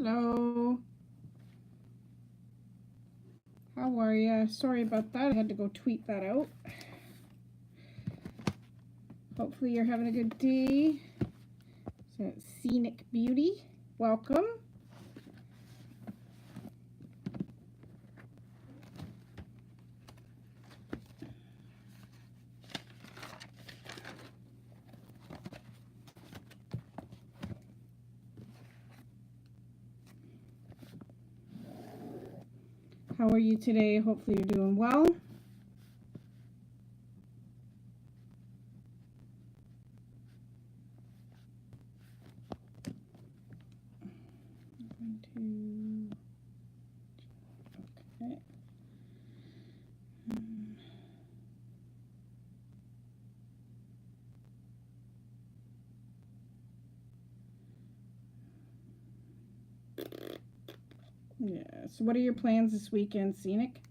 Hello. How are ya? Sorry about that. I had to go tweet that out. Hopefully you're having a good day. So, Scenic Beauty, welcome. How are you today? Hopefully you're doing well. Okay. Yeah, so what are your plans this weekend, Scenic?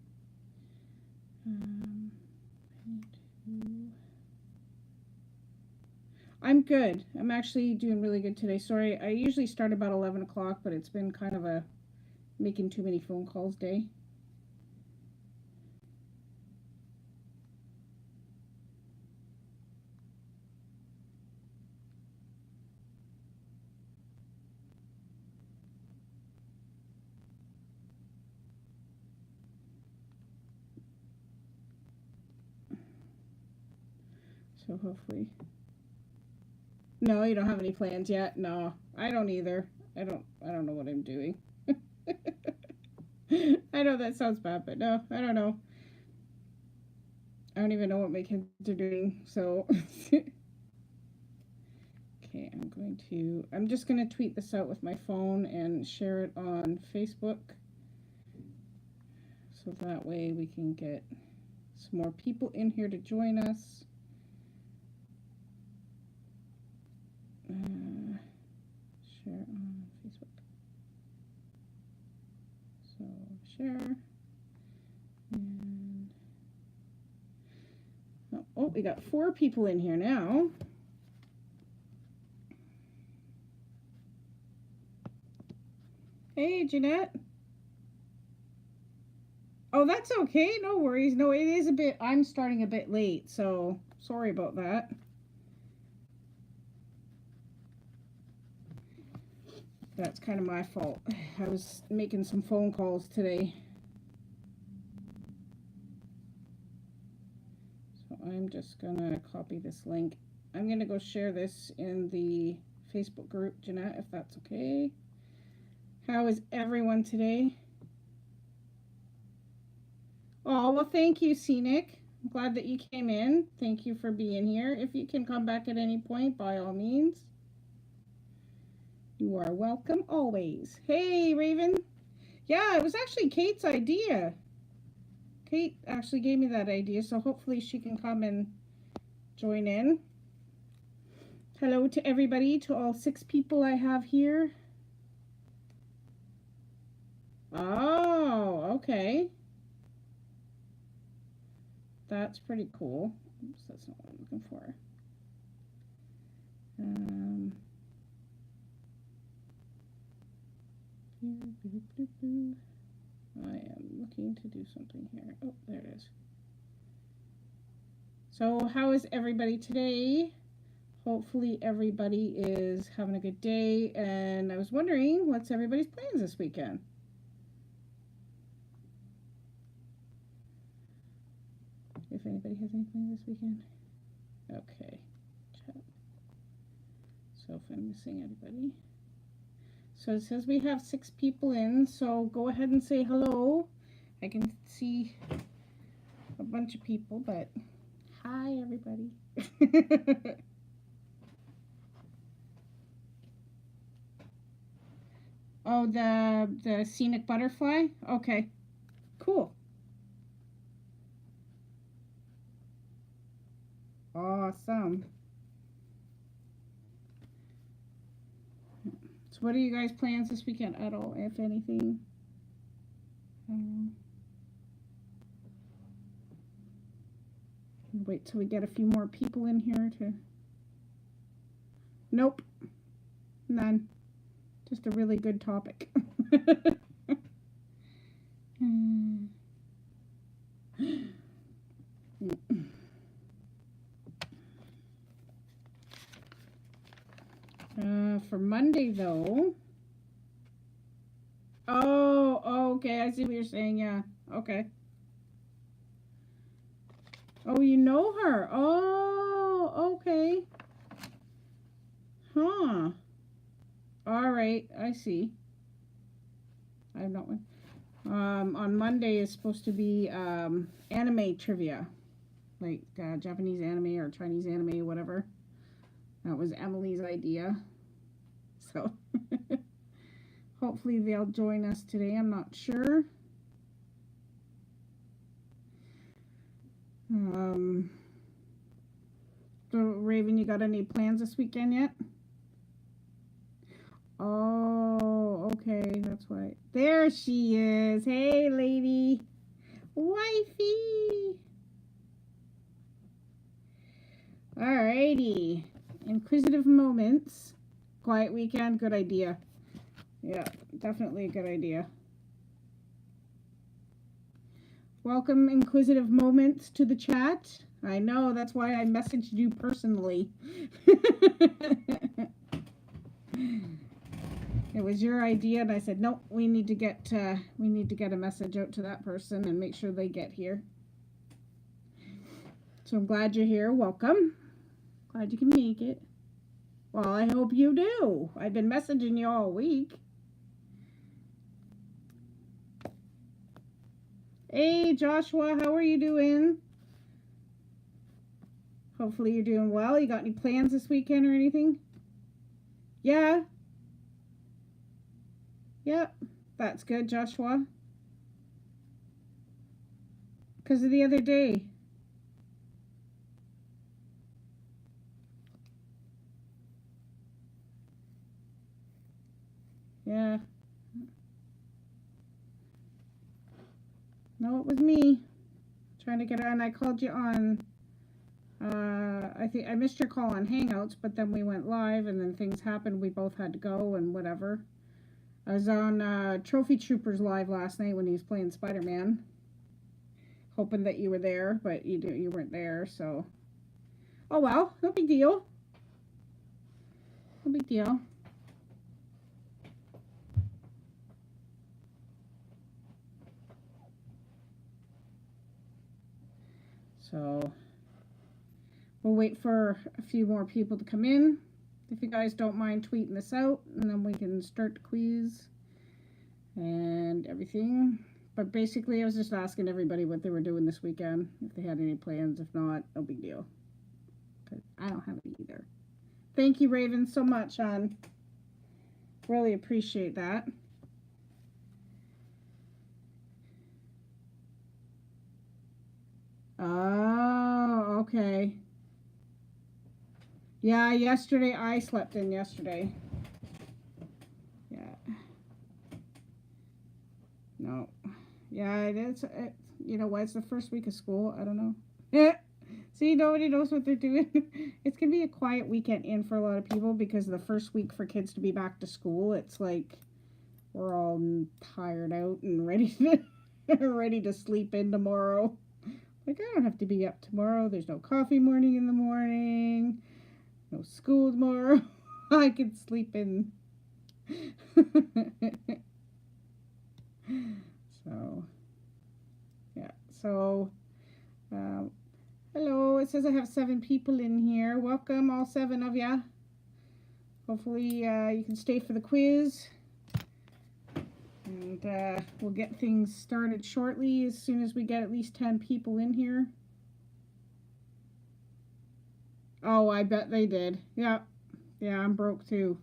I'm good. I'm actually doing really good today. Sorry, I usually start about 11 o'clock, but it's been kind of a making too many phone calls day. So hopefully. No, you don't have any plans yet? No, I don't either. I don't know what I'm doing. I know that sounds bad, but no, I don't know. I don't even know what my kids are doing, so okay, I'm just going to tweet this out with my phone and share it on Facebook. So that way we can get some more people in here to join us. Share on Facebook. So share. And oh, we got 4 people in here now. Hey, Jeanette. Oh, that's okay. No worries. No, it is a bit, I'm starting a bit late, so sorry about that. That's kind of my fault. I was making some phone calls today. So I'm just gonna copy this link. I'm gonna go share this in the Facebook group, Jeanette, if that's okay. How is everyone today? Oh, well, thank you, Scenic. I'm glad that you came in. Thank you for being here. If you can come back at any point, by all means. You are welcome always. Hey, Raven. Yeah, it was actually Kate's idea. Kate actually gave me that idea, so hopefully she can come and join in. Hello to everybody, to all 6 people I have here. Oh, okay. That's pretty cool. Oops, that's not what I'm looking for. I am looking to do something here. Oh, there it is. So how is everybody today? Hopefully everybody is having a good day, and I was wondering what's everybody's plans this weekend. If anybody has any plans this weekend. Okay. Chat. So if I'm missing anybody. So it says we have 6 people in, so go ahead and say hello. I can see a bunch of people, but hi everybody. Oh, the scenic butterfly? Okay. Cool. Awesome. So what are you guys' plans this weekend at all, if anything? Wait till we get a few more people in here to... Nope. None. Just a really good topic. For Monday, though. Oh, okay. I see what you're saying. Yeah. Okay. Oh, you know her. Oh, okay. Huh. All right. I see. I have not one. On Monday is supposed to be anime trivia, like Japanese anime or Chinese anime, whatever. That was Emily's idea. So hopefully they'll join us today. I'm not sure. So Raven, you got any plans this weekend yet? Oh, okay, that's why. There she is. Hey, lady. Wifey. Alrighty. Inquisitive moments. Quiet weekend. Good idea. Yeah, definitely a good idea. Welcome, Inquisitive Moments, to the chat. I know, that's why I messaged you personally. It was your idea, and I said, nope, we need to get a message out to that person and make sure they get here. So I'm glad you're here. Welcome. Glad you can make it. Well, I hope you do. I've been messaging you all week. Hey, Joshua, how are you doing? Hopefully you're doing well. You got any plans this weekend or anything? Yeah. Yep. That's good, Joshua. Because of the other day. Yeah. No, it was me. Trying to get on. I called you on. I think I missed your call on Hangouts, but then we went live, and then things happened. We both had to go and whatever. I was on Trophy Troopers live last night when he was playing Spider-Man. Hoping that you were there, but you weren't there, so. Oh well, no big deal. No big deal. So we'll wait for a few more people to come in. If you guys don't mind tweeting this out, and then we can start the quiz and everything. But basically, I was just asking everybody what they were doing this weekend, if they had any plans. If not, no big deal. Because I don't have it either. Thank you, Raven, so much, hon. Really appreciate that. Oh, okay. Yeah, yesterday, I slept in yesterday. Yeah. No. Yeah, it's you know what, it's the first week of school. I don't know. See, nobody knows what they're doing. It's going to be a quiet weekend in for a lot of people because the first week for kids to be back to school, it's like we're all tired out and ready to sleep in tomorrow. Like, I don't have to be up tomorrow. There's no coffee morning in the morning. No school tomorrow. I can sleep in. So, yeah. So, hello. It says I have 7 people in here. Welcome, all 7 of ya. Hopefully, you can stay for the quiz. And we'll get things started shortly as soon as we get at least 10 people in here. Oh, I bet they did. Yeah. Yeah, I'm broke too.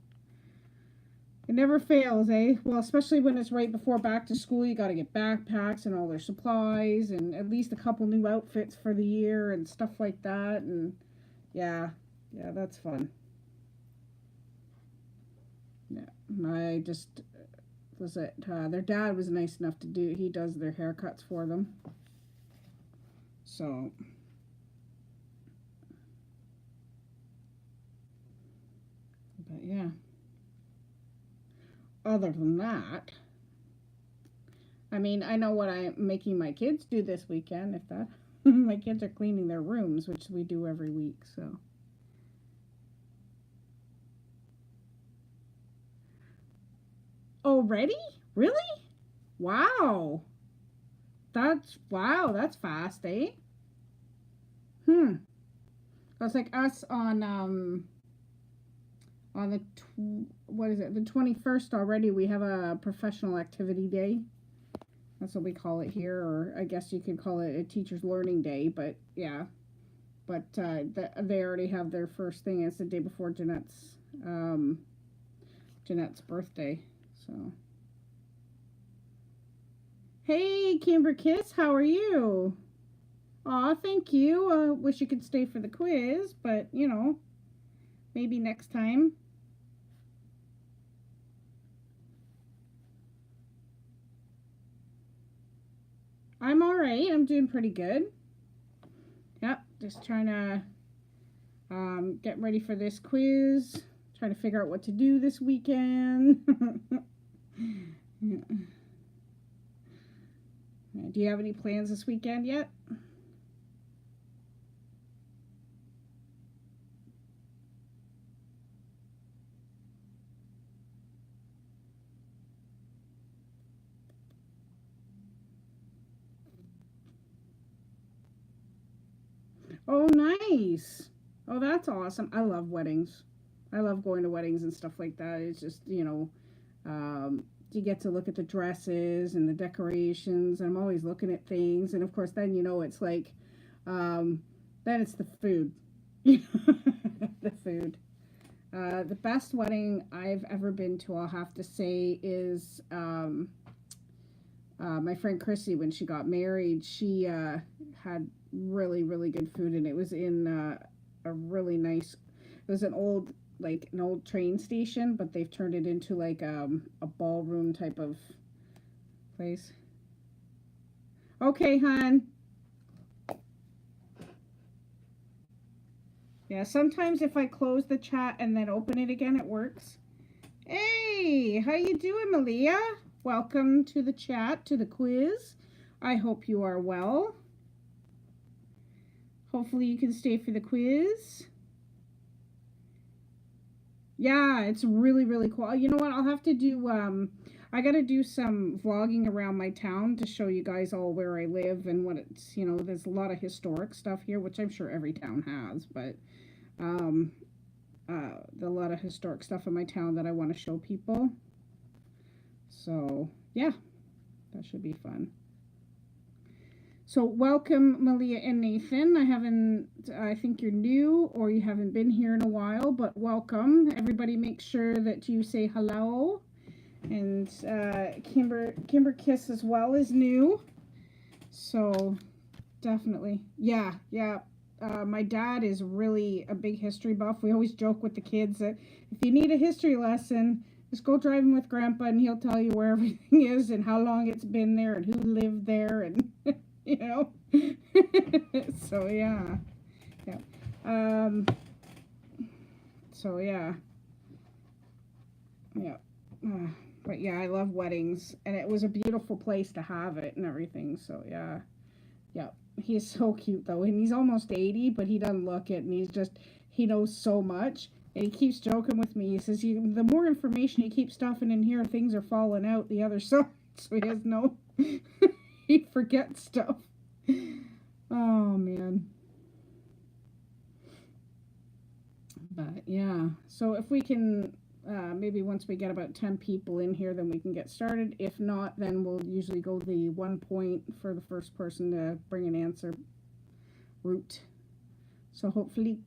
It never fails, eh? Well, especially when it's right before back to school. You got to get backpacks and all their supplies and at least a couple new outfits for the year and stuff like that. And yeah, that's fun. Yeah, I just was it. Their dad was nice enough to do. He does their haircuts for them. So. But yeah. other than that, I mean, I know what I'm making my kids do this weekend, if that. My kids are cleaning their rooms, which we do every week, so. Already? Really? Wow. Wow, that's fast, eh? That's like us on the what is it? The 21st already. We have a professional activity day. That's what we call it here, or I guess you could call it a teacher's learning day. But yeah, but they already have their first thing. It's the day before Jeanette's birthday. So, hey, Kimber Kiss, how are you? Aw, thank you. Wish you could stay for the quiz, but you know, maybe next time. I'm all right. I'm doing pretty good. Yep, just trying to get ready for this quiz. Trying to figure out what to do this weekend. Yeah. Do you have any plans this weekend yet? Oh, nice. Oh, that's awesome. I love weddings. I love going to weddings and stuff like that. It's just, you get to look at the dresses and the decorations. I'm always looking at things. And of course, then, it's like, then it's the food. The food. The best wedding I've ever been to, I'll have to say, is my friend Chrissy. When she got married, she had really, really good food, and it was in a really nice, it was an old train station, but they've turned it into like a ballroom type of place. Okay, hon. Yeah, sometimes if I close the chat and then open it again, it works. Hey, how you doing, Malia? Welcome to the chat, to the quiz. I hope you are well. Hopefully you can stay for the quiz. Yeah, it's really, really cool. You know what? I'll have to do, I got to do some vlogging around my town to show you guys all where I live and what it's, there's a lot of historic stuff here, which I'm sure every town has, but a lot of historic stuff in my town that I want to show people. So, yeah, that should be fun. So, welcome, Malia and Nathan. I think you're new or you haven't been here in a while, but welcome. Everybody make sure that you say hello. And Kimber Kiss as well is new. So, definitely. Yeah. My dad is really a big history buff. We always joke with the kids that if you need a history lesson, just go driving with Grandpa and he'll tell you where everything is and how long it's been there and who lived there and, So, yeah. So, yeah. Yeah. But, yeah, I love weddings. And it was a beautiful place to have it and everything. So, yeah. Yeah. He's so cute, though. And he's almost 80, but he doesn't look it. And he knows so much. And he keeps joking with me. He says, the more information you keep stuffing in here, things are falling out the other side. So he has he forgets stuff. Oh, man. But, yeah. So if we can, maybe once we get about 10 people in here, then we can get started. If not, then we'll usually go the 1 point for the first person to bring an answer route. So hopefully,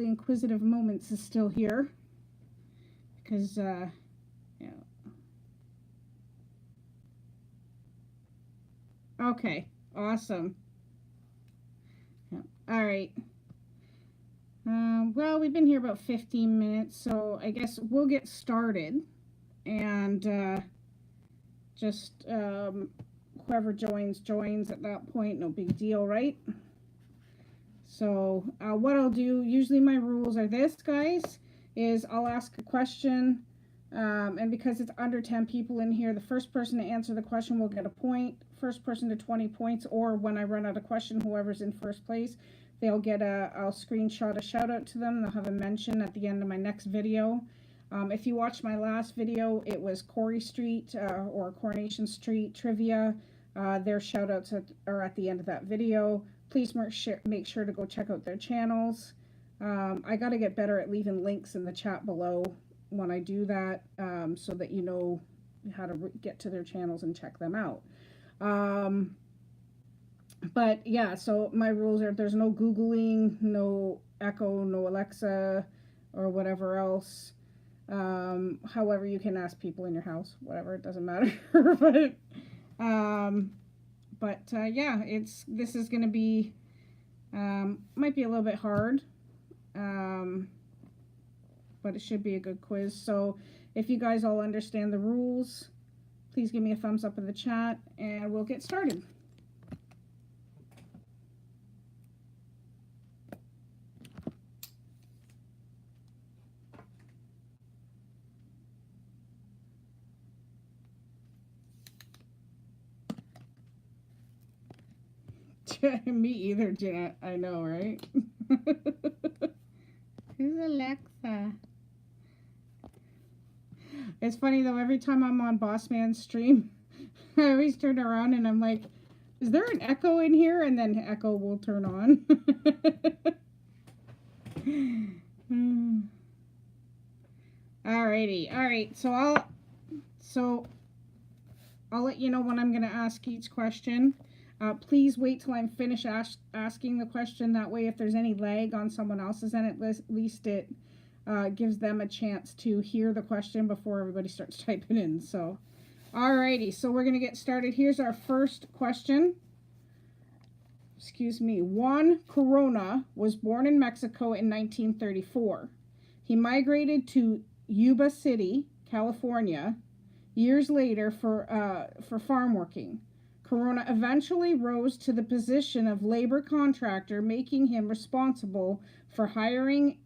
Inquisitive Moments is still here. Because, yeah. Okay, awesome. Yeah. All right. Well, we've been here about 15 minutes, so I guess we'll get started. And just whoever joins at that point, no big deal, right? So what I'll do, usually my rules are this, guys, is I'll ask a question, and because it's under 10 people in here, the first person to answer the question will get a point, first person to 20 points, or when I run out of question, whoever's in first place, they'll get I'll screenshot a shout out to them. They'll have a mention at the end of my next video. If you watched my last video, it was Corey Street or Coronation Street trivia. Their shout outs are at the end of that video. Please make sure to go check out their channels. I got to get better at leaving links in the chat below when I do that, so that you know how to get to their channels and check them out. But yeah, so my rules are there's no Googling, no Echo, no Alexa, or whatever else. However, you can ask people in your house, whatever, it doesn't matter. Yeah, this is going to be, might be a little bit hard, but it should be a good quiz. So if you guys all understand the rules, please give me a thumbs up in the chat and we'll get started. Me either, Jeanette. I know, right? Who's Alexa? It's funny though, every time I'm on Boss Man's stream, I always turn around and I'm like, is there an echo in here? And then echo will turn on. Alrighty. Alright, so I'll let you know when I'm gonna ask each question. Please wait till I'm finished asking the question. That way, if there's any lag on someone else's end, at least it gives them a chance to hear the question before everybody starts typing in. So, alrighty. So we're going to get started. Here's our first question. Excuse me. Juan Corona was born in Mexico in 1934. He migrated to Yuba City, California, years later for farm working. Corona eventually rose to the position of labor contractor, making him responsible for hiring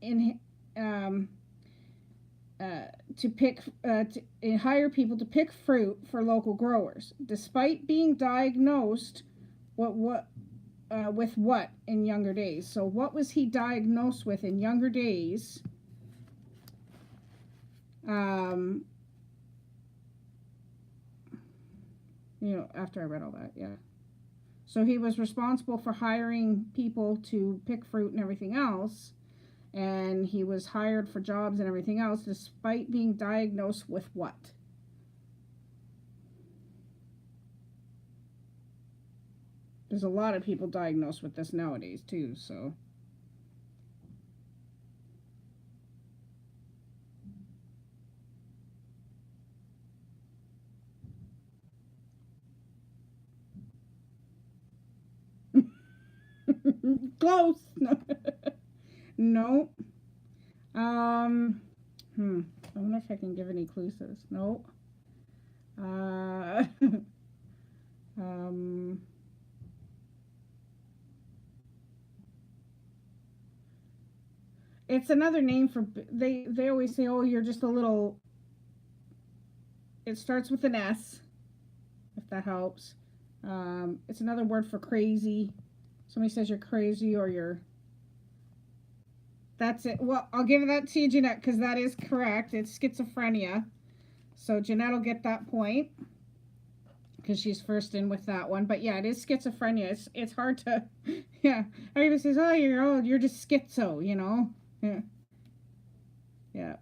hire people to pick fruit for local growers. Despite being diagnosed with what in younger days? So what was he diagnosed with in younger days? You know, after I read all that, yeah. So he was responsible for hiring people to pick fruit and everything else. And he was hired for jobs and everything else, despite being diagnosed with what? There's a lot of people diagnosed with this nowadays, too, so. Close. No. I wonder if I can give any clues to this. No. It's another name for, they always say, oh, you're just a little, it starts with an S, if that helps. It's another word for crazy. Somebody says you're crazy or you're... That's it. Well, I'll give that to you, Jeanette, because that is correct. It's schizophrenia. So Jeanette will get that point because she's first in with that one. But yeah, it is schizophrenia. It's hard to... Yeah. Everybody says, oh, you're just schizo, you know? Yeah. Yeah.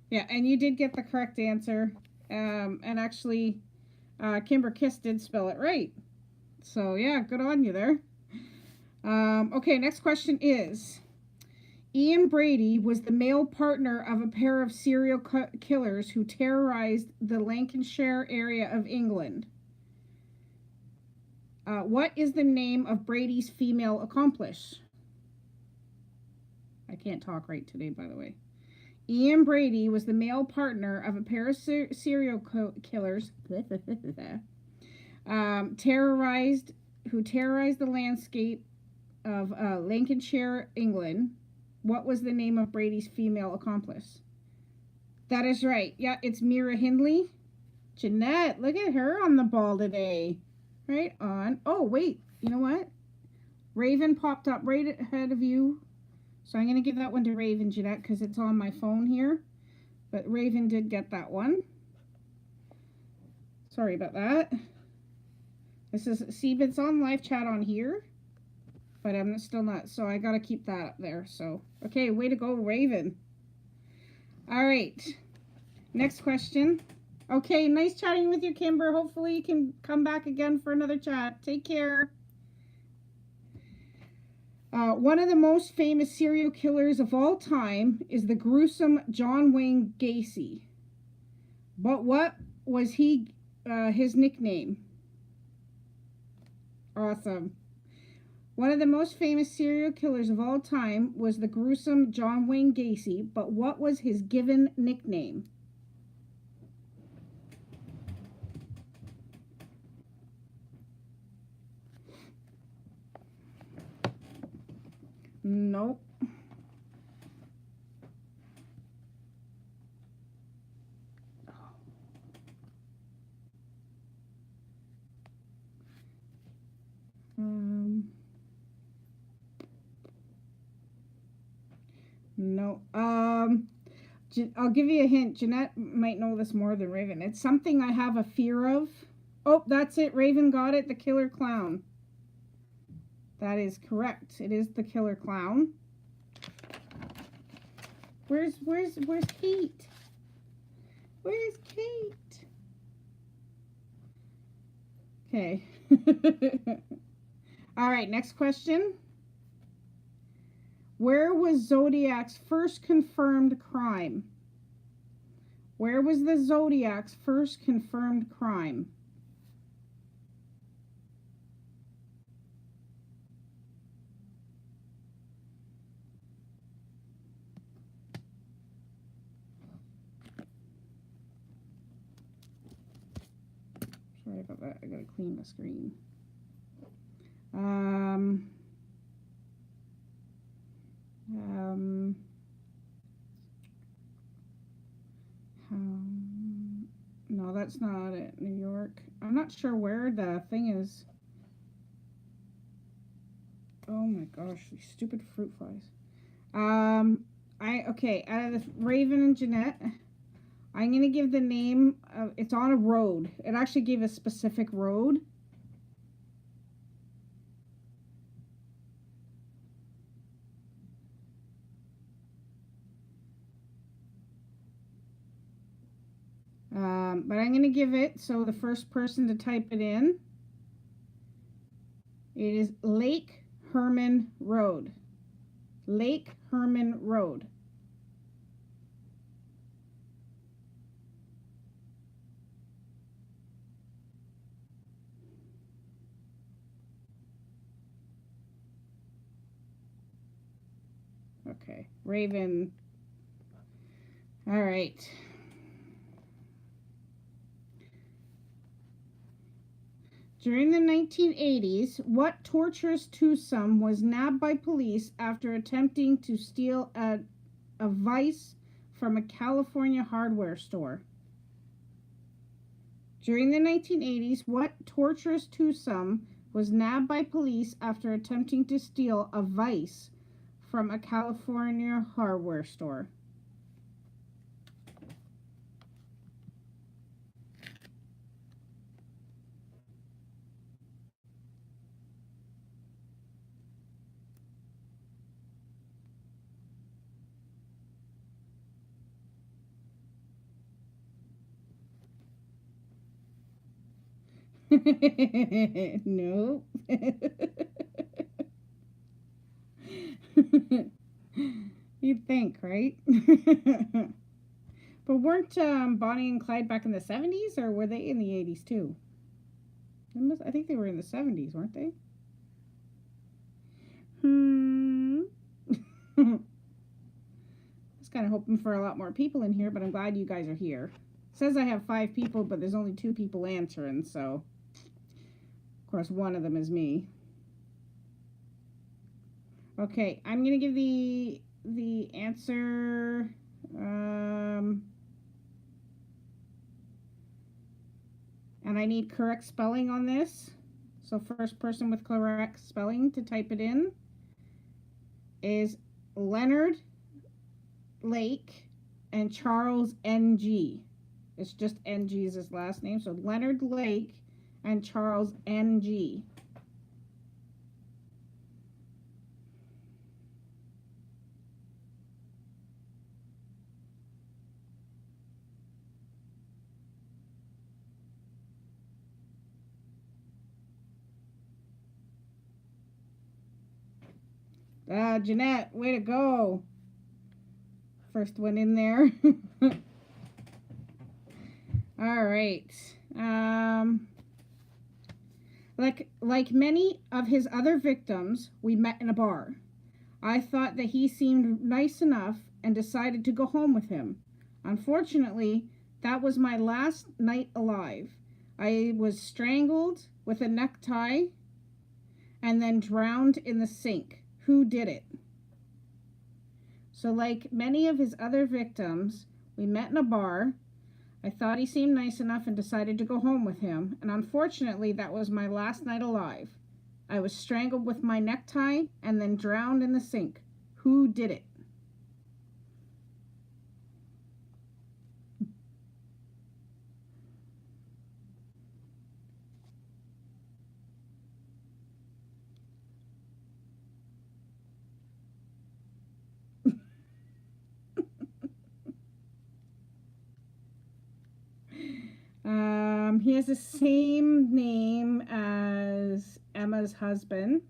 Yeah, and you did get the correct answer. And actually, Kimber Kiss did spell it right. So, yeah, good on you there. Okay, next question is, Ian Brady was the male partner of a pair of serial killers who terrorized the Lancashire area of England. What is the name of Brady's female accomplice? I can't talk right today, by the way. Ian Brady was the male partner of a pair of serial killers terrorized who terrorized the landscape of Lancashire, England. What was the name of Brady's female accomplice? That is right. Yeah, it's Mira Hindley. Jeanette, look at her on the ball today. Right on. Oh, wait. You know what? Raven popped up right ahead of you. So I'm going to give that one to Raven, Jeanette, because it's on my phone here. But Raven did get that one. Sorry about that. This is, see, it's on live chat on here. But I'm still not, so I got to keep that up there. So, okay, way to go, Raven. All right. Next question. Okay, nice chatting with you, Kimber. Hopefully you can come back again for another chat. Take care. One of the most famous serial killers of all time is the gruesome John Wayne Gacy. But what was his nickname? Awesome. One of the most famous serial killers of all time was the gruesome John Wayne Gacy, but what was his given nickname? Nope. No. I'll give you a hint. Jeanette might know this more than Raven. It's something I have a fear of. Oh, that's it. Raven got it. The killer clown. That is correct. It is the killer clown. Where's Kate? Where's Kate? Okay. All right, next question. Where was Zodiac's first confirmed crime? Where was the Zodiac's first confirmed crime? Sorry about that. I gotta clean the screen. No, that's not it. New York. I'm not sure where the thing is. Oh my gosh, these stupid fruit flies. Okay, out of the Raven and Jeanette, I'm gonna give the name of, it's on a road. It actually gave a specific road. But I'm going to give it, so the first person to type it in, it is Lake Herman Road. Lake Herman Road. Okay, Raven. All right. During the 1980s, what torturous twosome was nabbed by police after attempting to steal a vice from a California hardware store? During the 1980s, what torturous twosome was nabbed by police after attempting to steal a vice from a California hardware store? Nope. You'd think, right? But weren't Bonnie and Clyde back in the 70s, or were they in the 80s too? I think they were in the 70s, weren't they? I was kind of hoping for a lot more people in here, but I'm glad you guys are here. It says I have 5 people, but there's only 2 people answering, so Of course, one of them is me. Okay, I'm going to give the answer. And I need correct spelling on this. So first person with correct spelling to type it in is Leonard Lake and Charles N.G. It's just N.G. is his last name. So Leonard Lake and Charles N.G. Jeanette, way to go. First one in there. All right. Like many of his other victims, we met in a bar. I thought that he seemed nice enough and decided to go home with him. Unfortunately, that was my last night alive. I was strangled with a necktie and then drowned in the sink. Who did it? So like many of his other victims, we met in a bar. I thought he seemed nice enough and decided to go home with him. And unfortunately, that was my last night alive. I was strangled with my necktie and then drowned in the sink. Who did it? He has the same name as Emma's husband.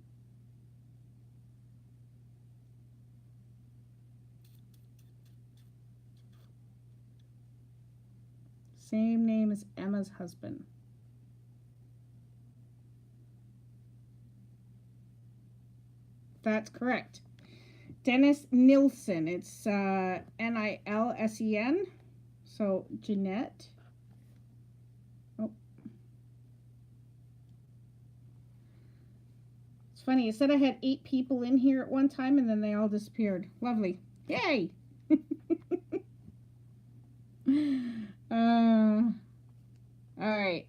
Same name as Emma's husband. That's correct. Dennis Nilsen. It's Nilsen. So Jeanette. Oh. It's funny. It said I had 8 people in here at one time and then they all disappeared. Lovely. Yay! All right.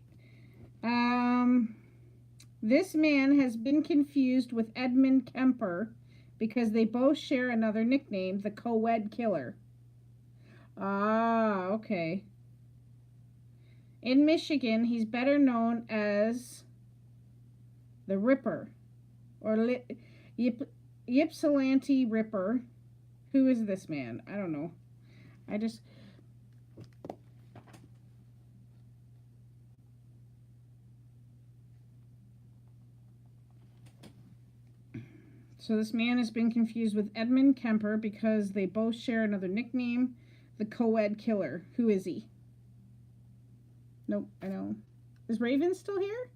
This man has been confused with Edmund Kemper because they both share another nickname, the co-ed killer. Ah, okay. In Michigan, he's better known as the Ripper or Ypsilanti Ripper. Who is this man? I don't know. So this man has been confused with Edmund Kemper because they both share another nickname, the co-ed killer. Who is he? Nope, I know. Is Raven still here?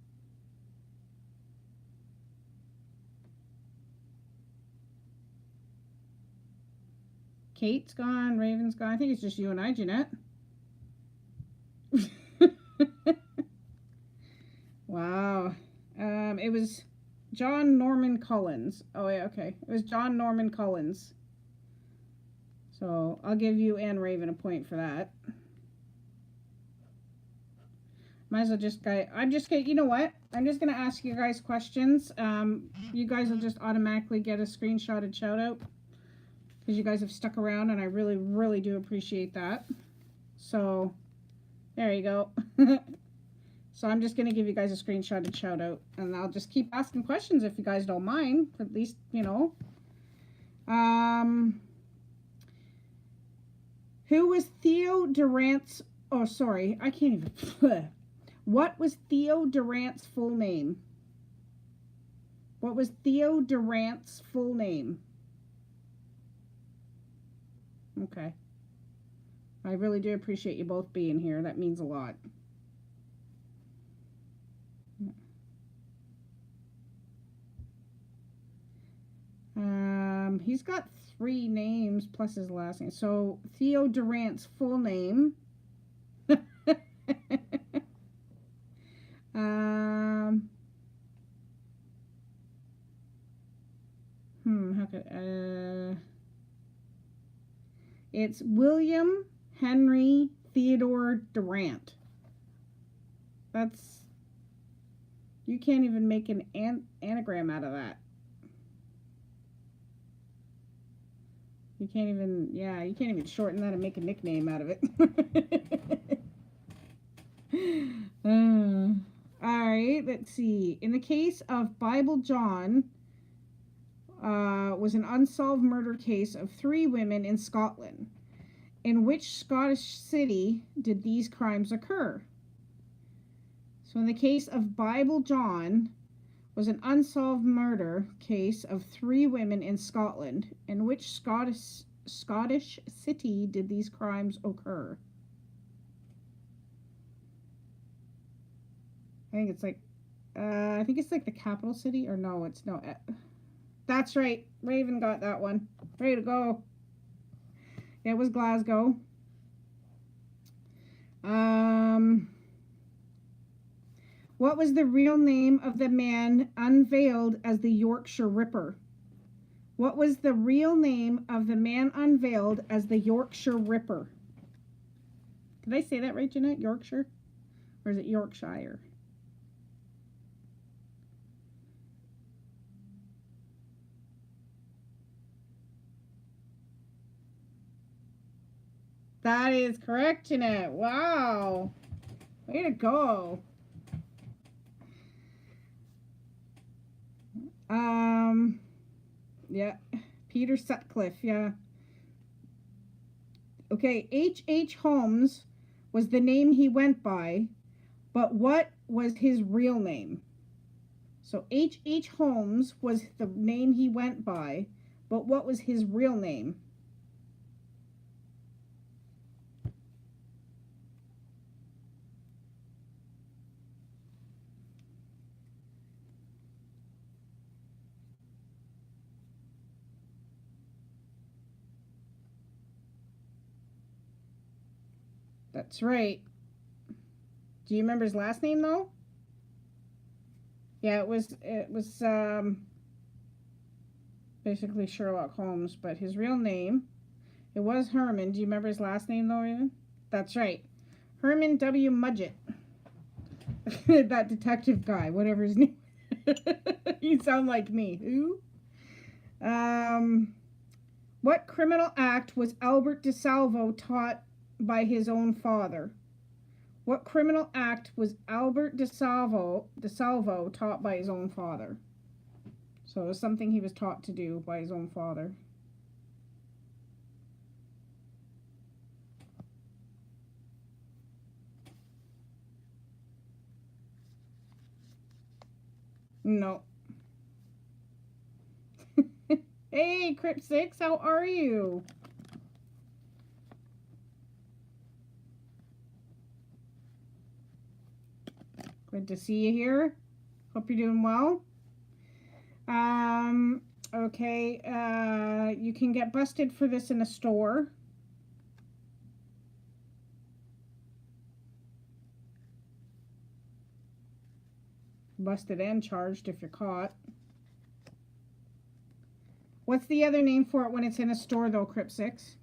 Kate's gone, Raven's gone. I think it's just you and I, Jeanette. Wow. It was John Norman Collins. Oh, yeah, okay. It was John Norman Collins. So I'll give you and Raven a point for that. Might as well just you know what? I'm just going to ask you guys questions. You guys will just automatically get a screenshotted shout out because you guys have stuck around and I really, really do appreciate that. So there you go. So I'm just going to give you guys a screenshotted shout out and I'll just keep asking questions if you guys don't mind. At least, you know. Who was Theo Durant's... Oh, sorry. I can't even... What was Theo Durant's full name? What was Theo Durant's full name? Okay. I really do appreciate you both being here. That means a lot. He's got 3 names plus his last name. So Theo Durant's full name. How could it's William Henry Theodore Durant. That's, you can't even make an anagram out of that. You can't even, yeah, you can't even shorten that and make a nickname out of it. All right, let's see. In the case of Bible John, was an unsolved murder case of 3 women in Scotland. In which Scottish city did these crimes occur? So in the case of Bible John, was an unsolved murder case of 3 women in Scotland. In which Scottish city did these crimes occur? I think it's like the capital city, or no, it's no. That's right. Raven got that one. Way to go. It was Glasgow. What was the real name of the man unveiled as the Yorkshire Ripper? What was the real name of the man unveiled as the Yorkshire Ripper? Did I say that right, Jeanette? Yorkshire? Or is it Yorkshire? That is correct, Jeanette. Wow. Way to go. Yeah. Peter Sutcliffe, yeah. Okay, H.H. Holmes was the name he went by, but what was his real name? So H.H. Holmes was the name he went by, but what was his real name? That's right. Do you remember his last name though? Yeah, it was basically Sherlock Holmes, but his real name, it was Herman. Do you remember his last name though, Raven? That's right. Herman W. Mudgett. That detective guy, whatever his name. You sound like me. Who? What criminal act was Albert DeSalvo taught by his own father? What criminal act was Albert DeSalvo taught by his own father? So it was something he was taught to do by his own father. No. Hey, Crypt 6, how are you? Good to see you here. Hope you're doing well. Okay, you can get busted for this in a store. Busted and charged if you're caught. What's the other name for it when it's in a store, though, Crypt 6?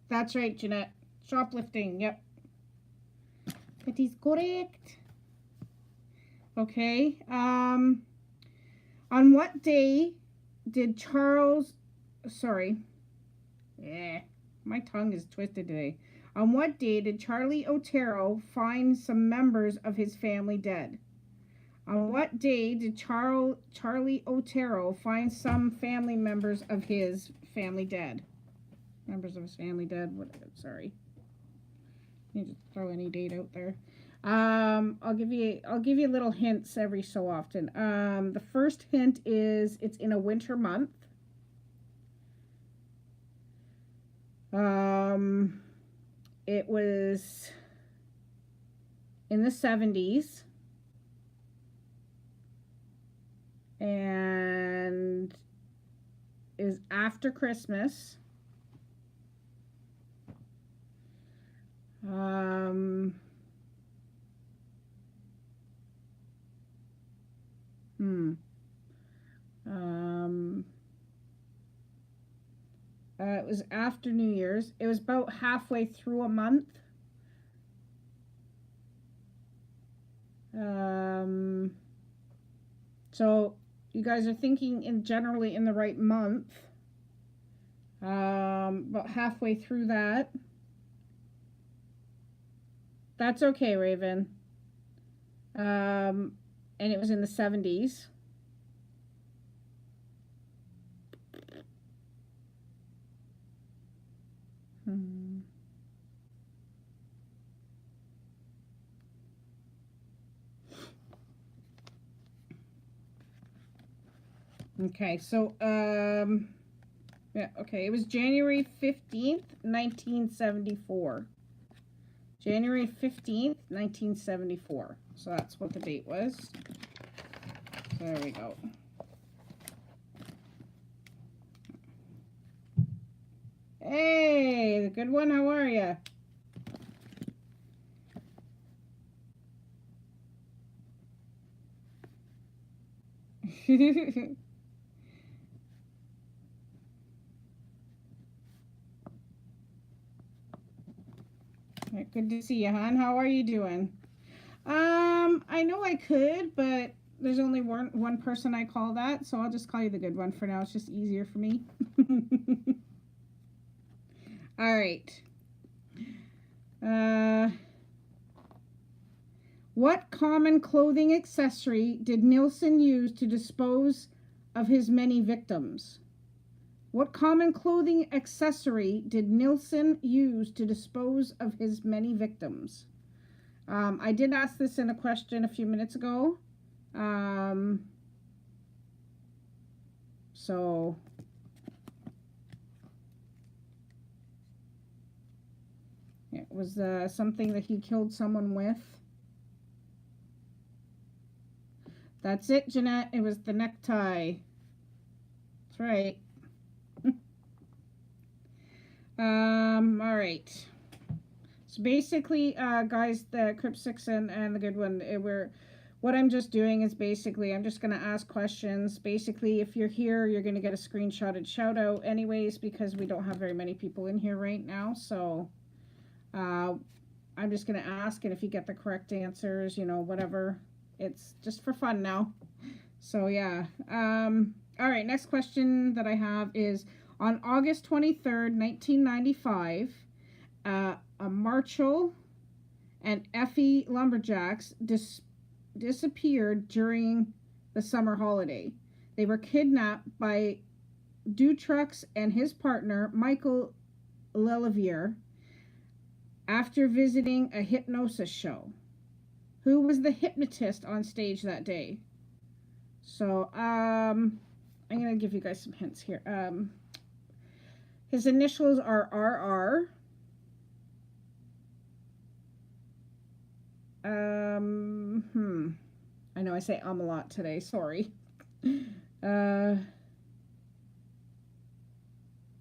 That's right, Jeanette. Shoplifting, yep. That is correct. Okay. On what day did my tongue is twisted today. On what day did Charlie Otero find some members of his family dead? On what day did Charlie Otero find some family members of his family dead? Members of his family dead. Sorry. You just throw any date out there. I'll give you little hints every so often. The first hint is it's in a winter month. It was in the 70s. And is after Christmas. It was after New Year's. It was about halfway through a month. So you guys are thinking generally in the right month. About halfway through that. That's okay, Raven. And it was in the 70s. Okay, so yeah, okay, it was January 15th, 1974. January 15th, 1974. So that's what the date was. So there we go. Hey, the good one, how are you? Good to see you, hon. How are you doing? I know I could, but there's only one person I call that, so I'll just call you the good one for now. It's just easier for me. All right. What common clothing accessory did Nilsson use to dispose of his many victims? What common clothing accessory did Nilsson use to dispose of his many victims? I did ask this in a question a few minutes ago. So it was something that he killed someone with. That's it, Jeanette. It was the necktie. That's right. All right. So basically, guys, the Crypt 6 and the good one, what I'm just doing is basically, I'm just going to ask questions. Basically, if you're here, you're going to get a screenshotted shout out anyways, because we don't have very many people in here right now. So, I'm just going to ask, and if you get the correct answers, you know, whatever, it's just for fun now. So, yeah. All right, next question that I have is, on August 23rd, 1995, a Marshall and Effie Lumberjacks disappeared during the summer holiday. They were kidnapped by Dutrux and his partner, Michael Lelevier, after visiting a hypnosis show. Who was the hypnotist on stage that day? So, I'm going to give you guys some hints here. His initials are RR. I know I say a lot today, sorry.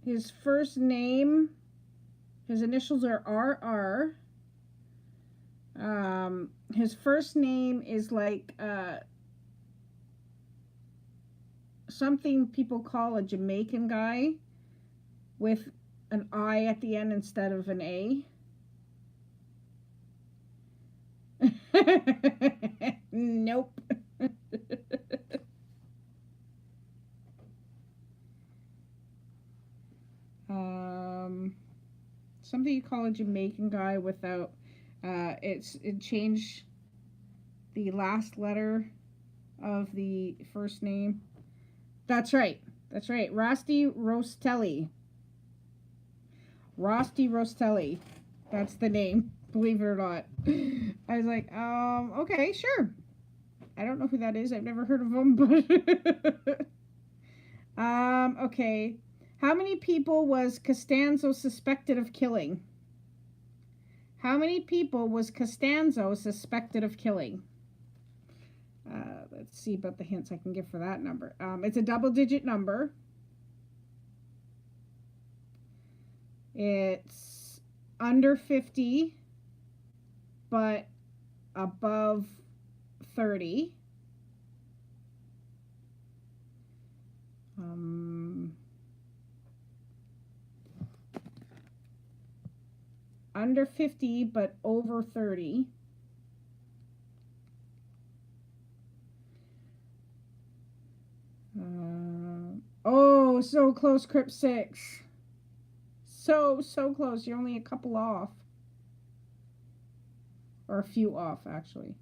His first name, his initials are RR. His first name is like something people call a Jamaican guy with an I at the end instead of an A. Nope. Something you call a Jamaican guy without it changed the last letter of the first name. That's right. That's right. Rosti Rostelli. Rosti Rostelli. That's the name. Believe it or not. I was like, okay, sure. I don't know who that is. I've never heard of him, but okay. How many people was Costanzo suspected of killing? How many people was Costanzo suspected of killing? Let's see about the hints I can give for that number. It's a double-digit number. It's under 50, but above 30. Under 50, but over 30. Oh, so close, Crypt 6. So close. You're only a couple off. Or a few off, actually.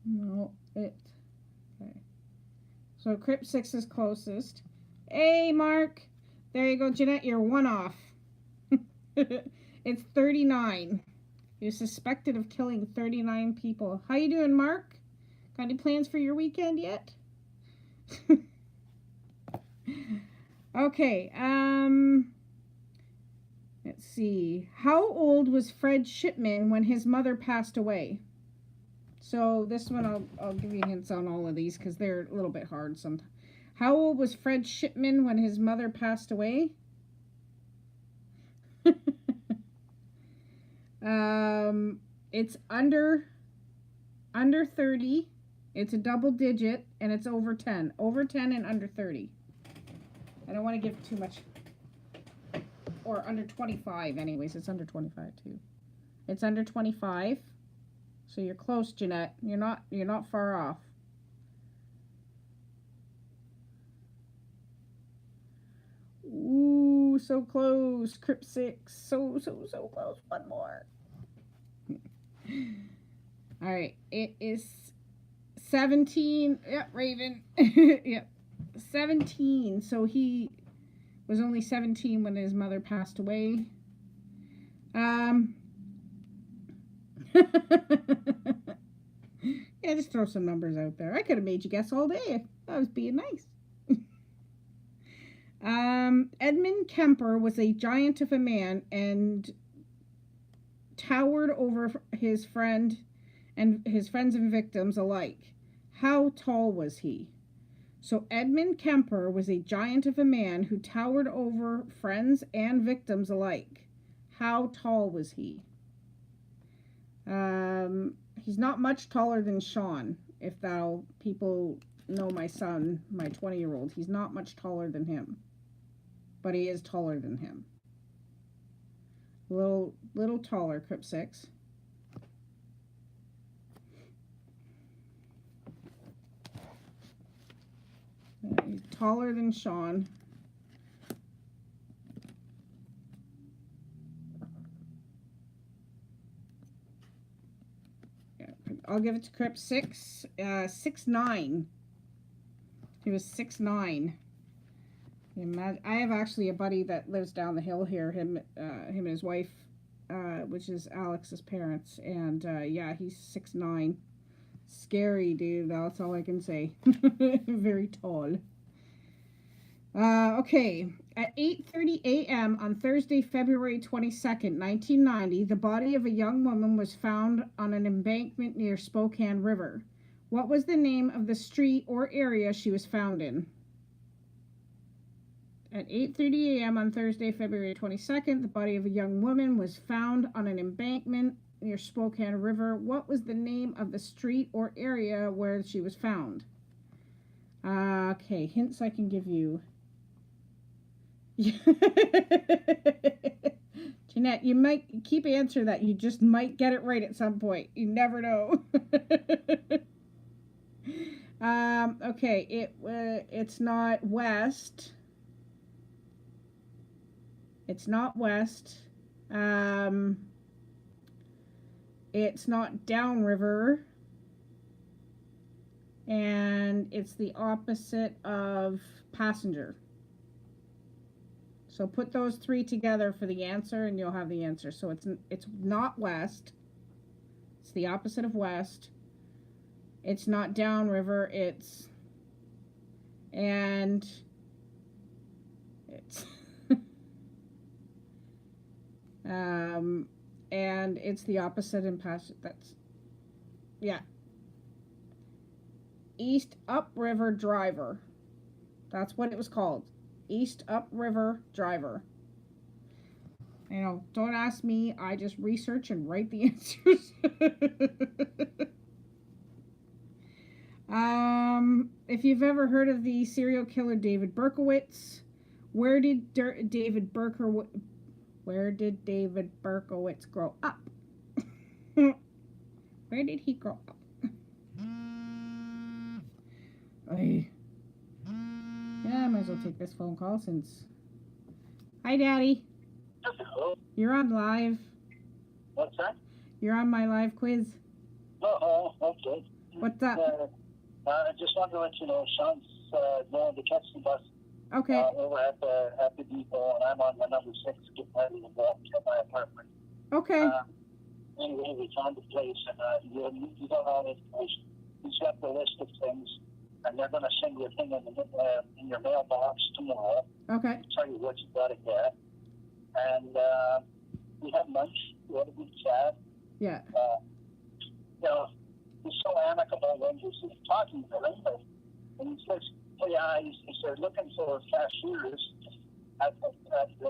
No, okay. So Crypt 6 is closest. Hey, Mark. There you go, Jeanette. You're one off. It's 39. You're suspected of killing 39 people. How you doing, Mark? Got any plans for your weekend yet? Okay, let's see. How old was Fred Shipman when his mother passed away? So this one, I'll give you hints on all of these because they're a little bit hard sometimes. How old was Fred Shipman when his mother passed away? It's under 30. It's a double digit, and it's over 10. Over 10 and under 30. I don't want to give too much. Or under 25, anyways. It's under 25 too. It's under 25. So you're close, Jeanette. You're not far off. Ooh, so close. Crypt 6. So close. One more. All right. It is 17. Yep, Raven. Yep. 17. So he was only 17 when his mother passed away. Yeah, just throw some numbers out there. I could have made you guess all day. I was being nice. Edmund Kemper was a giant of a man and towered over his friends and victims alike. How tall was he? So Edmund Kemper was a giant of a man who towered over friends and victims alike. How tall was he? He's not much taller than Sean. If people know my son, my 20-year-old, he's not much taller than him. But he is taller than him. Little taller, Crypt 6. He's taller than Sean. I'll give it to Crypt 6. 6'9". He was 6'9". I have actually a buddy that lives down the hill here. Him and his wife, which is Alex's parents, and yeah, he's 6'9". Scary, dude. That's all I can say. Very tall. Okay. At 8:30 a.m. on Thursday, February 22nd, 1990, the body of a young woman was found on an embankment near Spokane River. What was the name of the street or area she was found in? At 8:30 a.m. on Thursday, February 22nd, the body of a young woman was found on an embankment near Spokane River. What was the name of the street or area where she was found? Okay, hints I can give you. Jeanette, you might keep answering that. You just might get it right at some point. You never know. Okay, it's not west. It's not west. It's not downriver. And it's the opposite of passenger. So put those three together for the answer and you'll have the answer. So it's not west. It's the opposite of west. It's not downriver. It's and it's the opposite in passenger. That's yeah. East Upriver Driver. That's what it was called. East Upriver Driver. You know, don't ask me. I just research and write the answers. If you've ever heard of the serial killer David Berkowitz, where did David Berkowitz grow up? Where did he grow up? Yeah, I might as well take this phone call since... Hi, Daddy. Hello. You're on live. What's that? You're on my live quiz. Oh, okay. What's up? I just wanted to let you know, Sean's going to catch the bus Okay. over at the depot, and I'm on the number 6, getting ready to go up to my apartment. Okay. Anyway, we found the place, and you got all the information. He's got the list of things, and they're going to send you a thing in your mailbox tomorrow. Okay. Tell you what you got to get. And we had lunch. We had a good chat. Yeah. You know, he's so amicable when he's talking to them. And he says, oh, yeah, they're looking for cashiers at the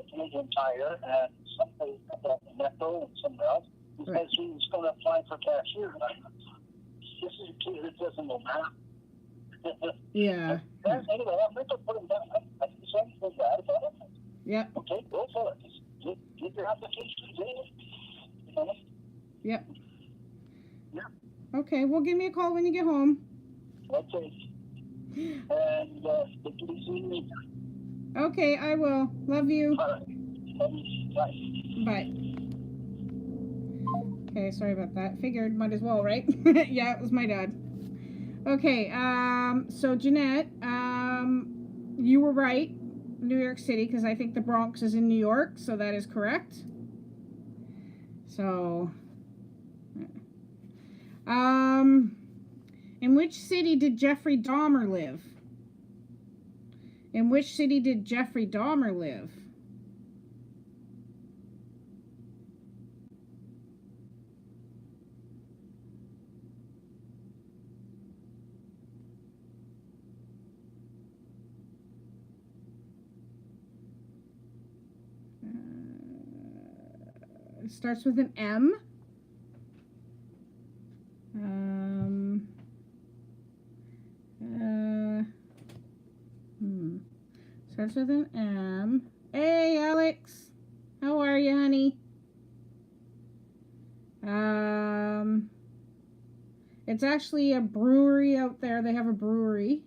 Canadian Tire and somebody at the Metro and somewhere else. He says he's going to apply for cashier. This is a kid that doesn't know math. Yeah. Anyway, I'm going to put him down. I can send you that about it. Yeah. Okay, go for it. Get your application in. Yep. Yeah. Okay, well, give me a call when you get home. Okay. And please see me. Okay, I will. Love you. All right. Bye. Bye. Okay, sorry about that. Figured, might as well, right? Yeah, it was my dad. Okay, so Jeanette, you were right. New York City, because I think the Bronx is in New York, so that is correct. So, in which city did Jeffrey Dahmer live? In which city did Jeffrey Dahmer live? It starts with an M. Starts with an M. Hey, Alex. How are you, honey? It's actually a brewery out there. They have a brewery.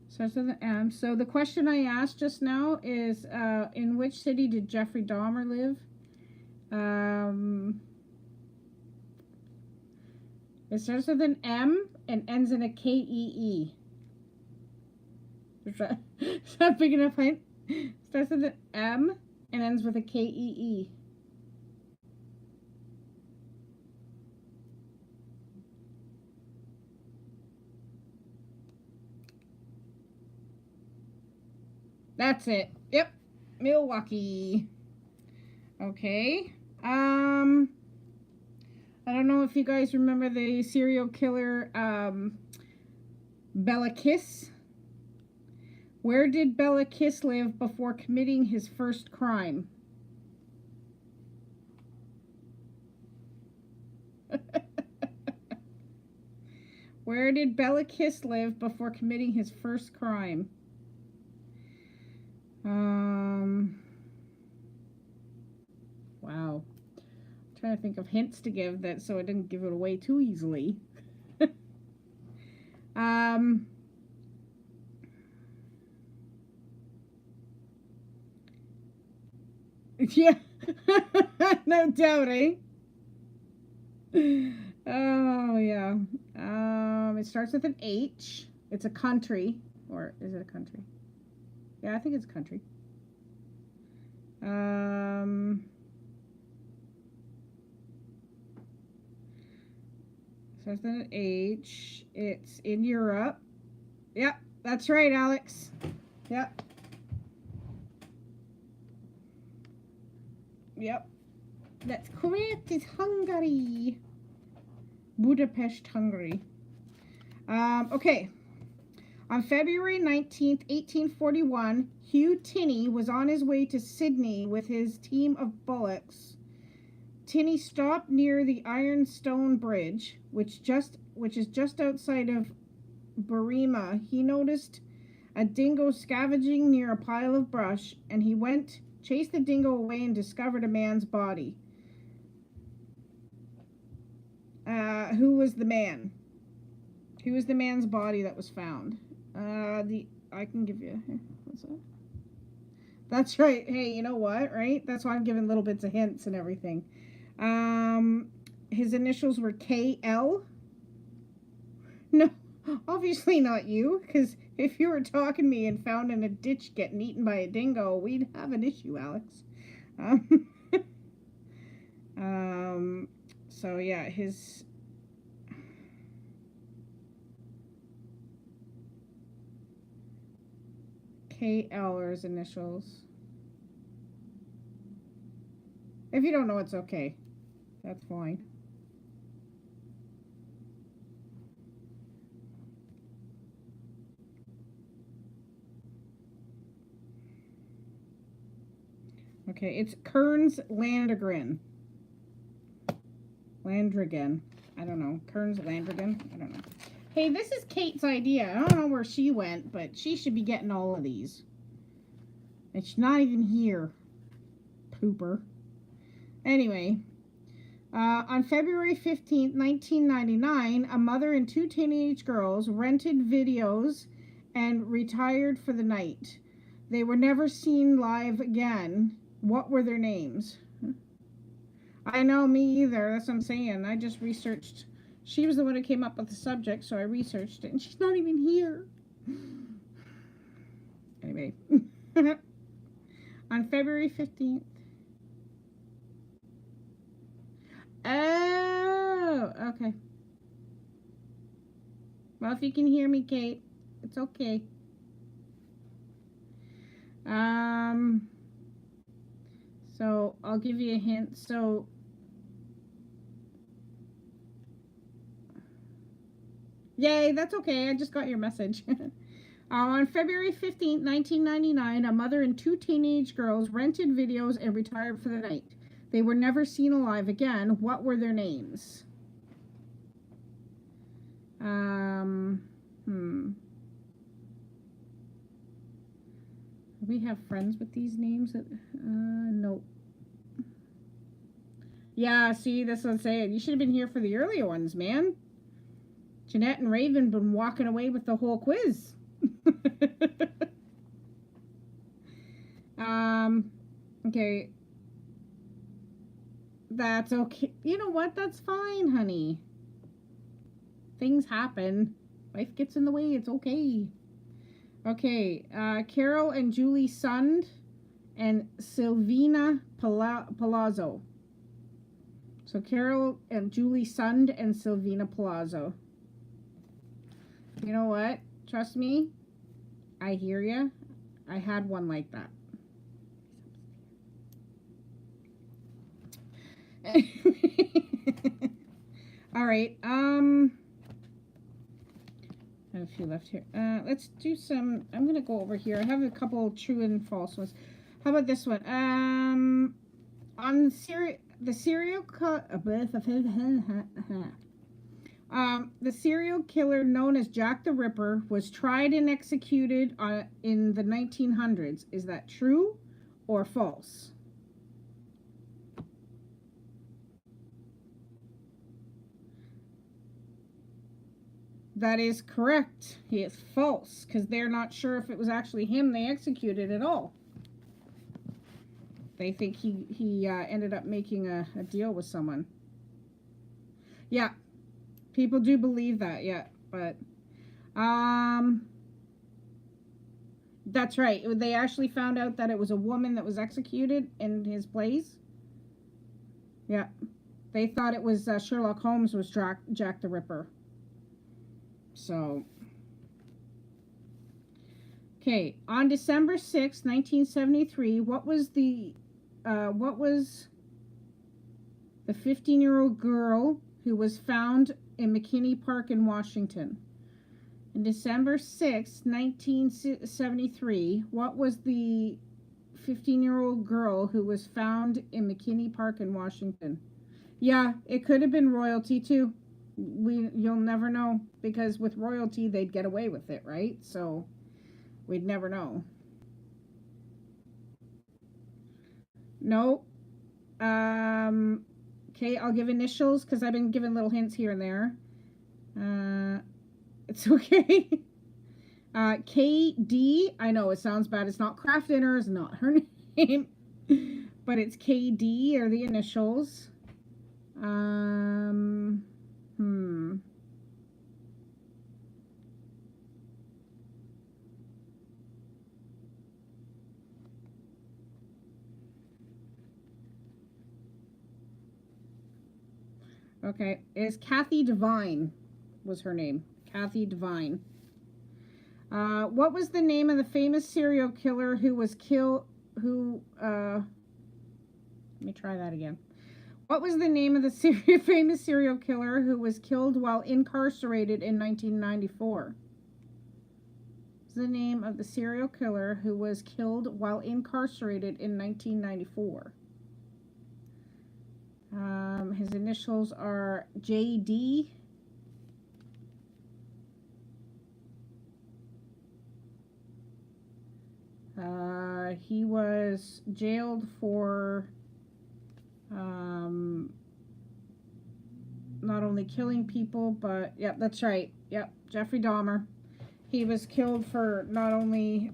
Starts with an M. So the question I asked just now is, in which city did Jeffrey Dahmer live? It starts with an M and ends in a K-E-E. Is that big enough hint? Starts with an M and ends with a K-E-E. That's it. Yep. Milwaukee. Okay. I don't know if you guys remember the serial killer, Bella Kiss. Where did Bella Kiss live before committing his first crime? Where did Bella Kiss live before committing his first crime? Wow. I'm trying to think of hints to give that so I didn't give it away too easily. Yeah. No doubting. Oh, yeah. It starts with an H. It's a country. Or is it a country? Yeah, I think it's a country. Starts with an H. It's in Europe. Yep, that's right, Alex. Yep. Yep. That's correct. It's Hungary. Budapest, Hungary. Okay. On February 19th, 1841, Hugh Tinney was on his way to Sydney with his team of bullocks. Tinney stopped near the Ironstone Bridge, which just which is just outside of Barima, he noticed a dingo scavenging near a pile of brush, and he chased the dingo away and discovered a man's body. Who was the man? Who was the man's body that was found? I can give you. What's that? That's right. Hey, you know what? Right? That's why I'm giving little bits of hints and everything. His initials were KL. No, obviously not you, because if you were talking to me and found in a ditch getting eaten by a dingo, we'd have an issue, Alex. So yeah, his KL are his initials. If you don't know, it's okay. That's fine. Okay, it's Kearns Landrigan. I don't know. Kearns Landrigan. I don't know. Hey, this is Kate's idea. I don't know where she went, but she should be getting all of these. And she's not even here. Pooper. Anyway, on February 15th, 1999, a mother and two teenage girls rented videos and retired for the night. They were never seen live again. What were their names? I know, me either. That's what I'm saying. I just researched. She was the one who came up with the subject, so I researched it, and she's not even here. Anyway. On February 15th. Oh, okay. Well, if you can hear me, Kate, it's okay. So I'll give you a hint. So yay, that's okay. I just got your message. On February 15th, 1999, a mother and two teenage girls rented videos and retired for the night. They were never seen alive again. What were their names? We have friends with these names? Nope. Yeah, see, that's what I'm saying. You should have been here for the earlier ones, man. Jeanette and Raven been walking away with the whole quiz. Okay. That's okay. You know what? That's fine, honey. Things happen. Life gets in the way. It's okay. Okay. Carol and Julie Sund and Silvina Palazzo. So Carol and Julie Sund and Silvina Palazzo. You know what? Trust me. I hear ya. I had one like that. All right. I have a few left here. Let's do some. I'm gonna go over here. I have a couple true and false ones. How about this one? On the serial killer known as Jack the Ripper was tried and executed in the 1900s. Is that true or false? That is correct. He is false because they're not sure if it was actually him they executed at all. They think he ended up making a deal with someone. Yeah, people do believe that. Yeah, but that's right. They actually found out that it was a woman that was executed in his place. Yeah, they thought it was Sherlock Holmes was Jack the Ripper. So, okay, on December 6th, 1973, what was the 15-year-old girl who was found in McKinney Park in Washington? On December 6th, 1973, what was the 15-year-old girl who was found in McKinney Park in Washington? Yeah, it could have been royalty too. You'll never know, because with royalty they'd get away with it, right? So we'd never know. No. Okay, I'll give initials because I've been giving little hints here and there. It's okay. KD. I know it sounds bad. It's not Craft Dinner. It's not her name, but it's KD are the initials. Okay, it's Kathy Devine was her name. Kathy Devine. What was the name of the famous serial killer who was killed? Let me try that again. What was the name of the famous serial killer who was killed while incarcerated in 1994? What's the name of the serial killer who was killed while incarcerated in 1994? His initials are JD. He was jailed for not only killing people, but yep, that's right. Yep, Jeffrey Dahmer. He was killed for not only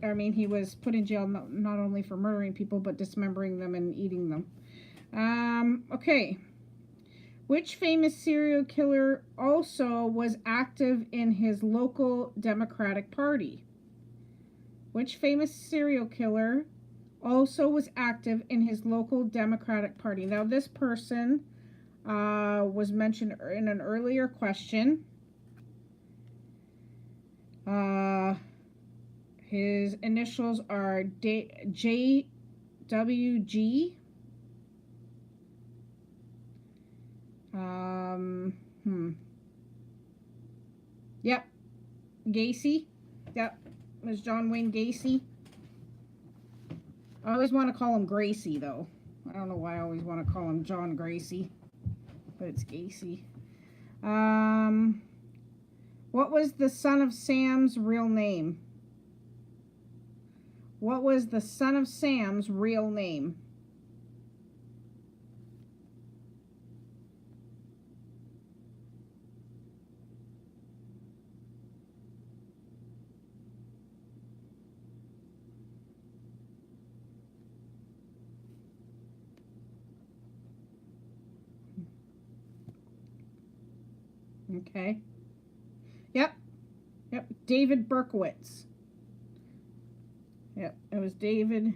he was put in jail not only for murdering people, but dismembering them and eating them. Okay. Which famous serial killer also was active in his local Democratic Party? Which famous serial killer also was active in his local Democratic Party? Now, this person was mentioned in an earlier question. His initials are JWG. Yep. Gacy. Yep. It was John Wayne Gacy. I always want to call him Gracie, though. I don't know why I always want to call him John Gracie, but it's Gacy. What was the son of Sam's real name? What was the son of Sam's real name? Okay. Yep. David Berkowitz. Yep. It was David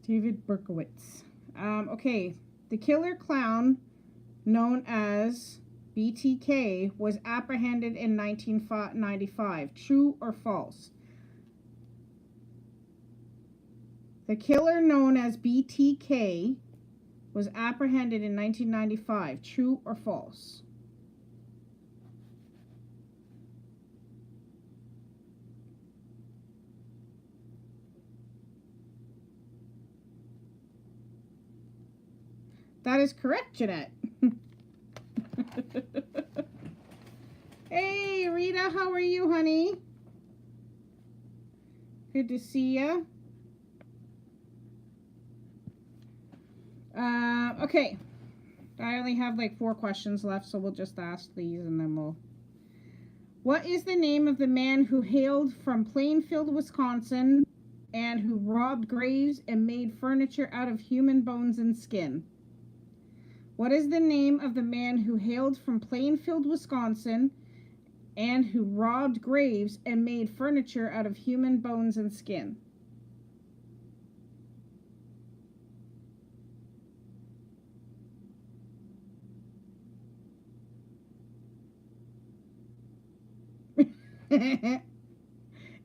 Berkowitz. Okay. The killer clown, known as BTK, was apprehended in 1995. True or false? The killer known as BTK was apprehended in 1995. True or false? That is correct, Jeanette. Hey, Rita, how are you, honey? Good to see you. Okay. I only have like 4 questions left, so we'll just ask these and then we'll... What is the name of the man who hailed from Plainfield, Wisconsin, and who robbed graves and made furniture out of human bones and skin? What is the name of the man who hailed from Plainfield, Wisconsin, and who robbed graves and made furniture out of human bones and skin?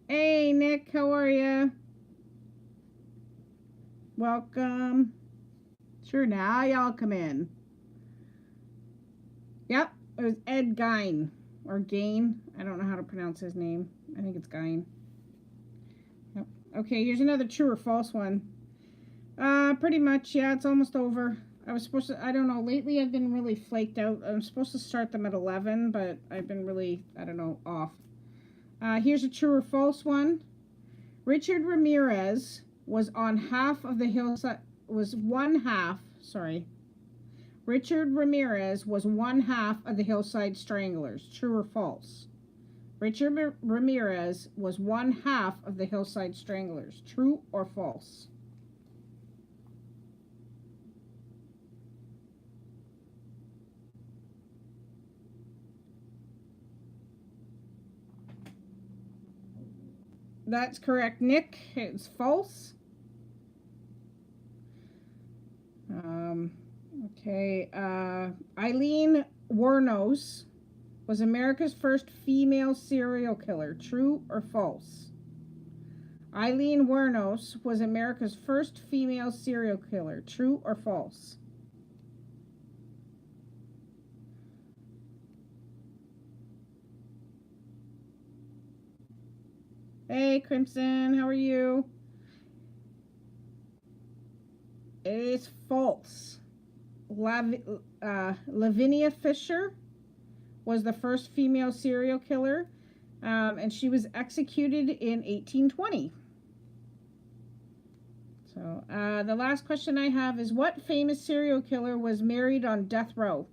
Hey, Nick, how are you? Welcome. Sure, now y'all come in. Yep, it was Ed Gein. Or Gain. I don't know how to pronounce his name. I think it's Gein. Yep. Okay, here's another true or false one. Pretty much, yeah, it's almost over. I was supposed to, I don't know, lately I've been really flaked out. I'm supposed to start them at 11, but I've been really, I don't know, off. Here's a true or false one. Richard Ramirez was on half of the hillside, was one half, sorry. Richard Ramirez was one half of the Hillside Stranglers. True or false? Richard Ramirez was one half of the Hillside Stranglers. True or false? That's correct, Nick. It's false. Okay. Eileen Wuornos was America's first female serial killer. True or false? Eileen Wuornos was America's first female serial killer. True or false? Hey, Crimson, how are you? It is false. Lavinia Fisher was the first female serial killer, and she was executed in 1820. So the last question I have is, what famous serial killer was married on death row?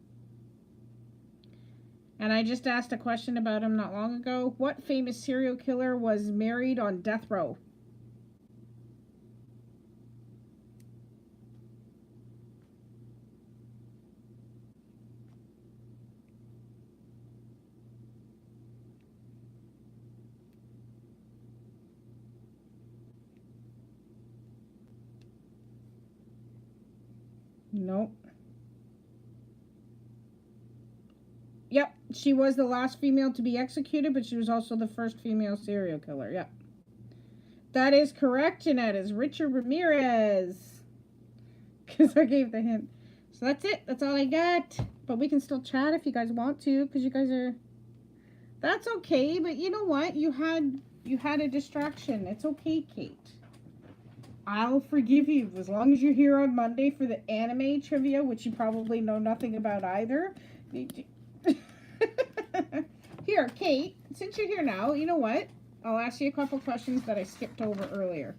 And I just asked a question about him not long ago. What famous serial killer was married on death row? Nope. Yep, she was the last female to be executed, but she was also the first female serial killer. Yep. That is correct, Jeanette. It's Richard Ramirez. Because I gave the hint. So that's it. That's all I got. But we can still chat if you guys want to, because you guys are... That's okay, but you know what? You had a distraction. It's okay, Kate. I'll forgive you as long as you're here on Monday for the anime trivia, which you probably know nothing about either. Here, Kate, since you're here now, you know what? I'll ask you a couple questions that I skipped over earlier.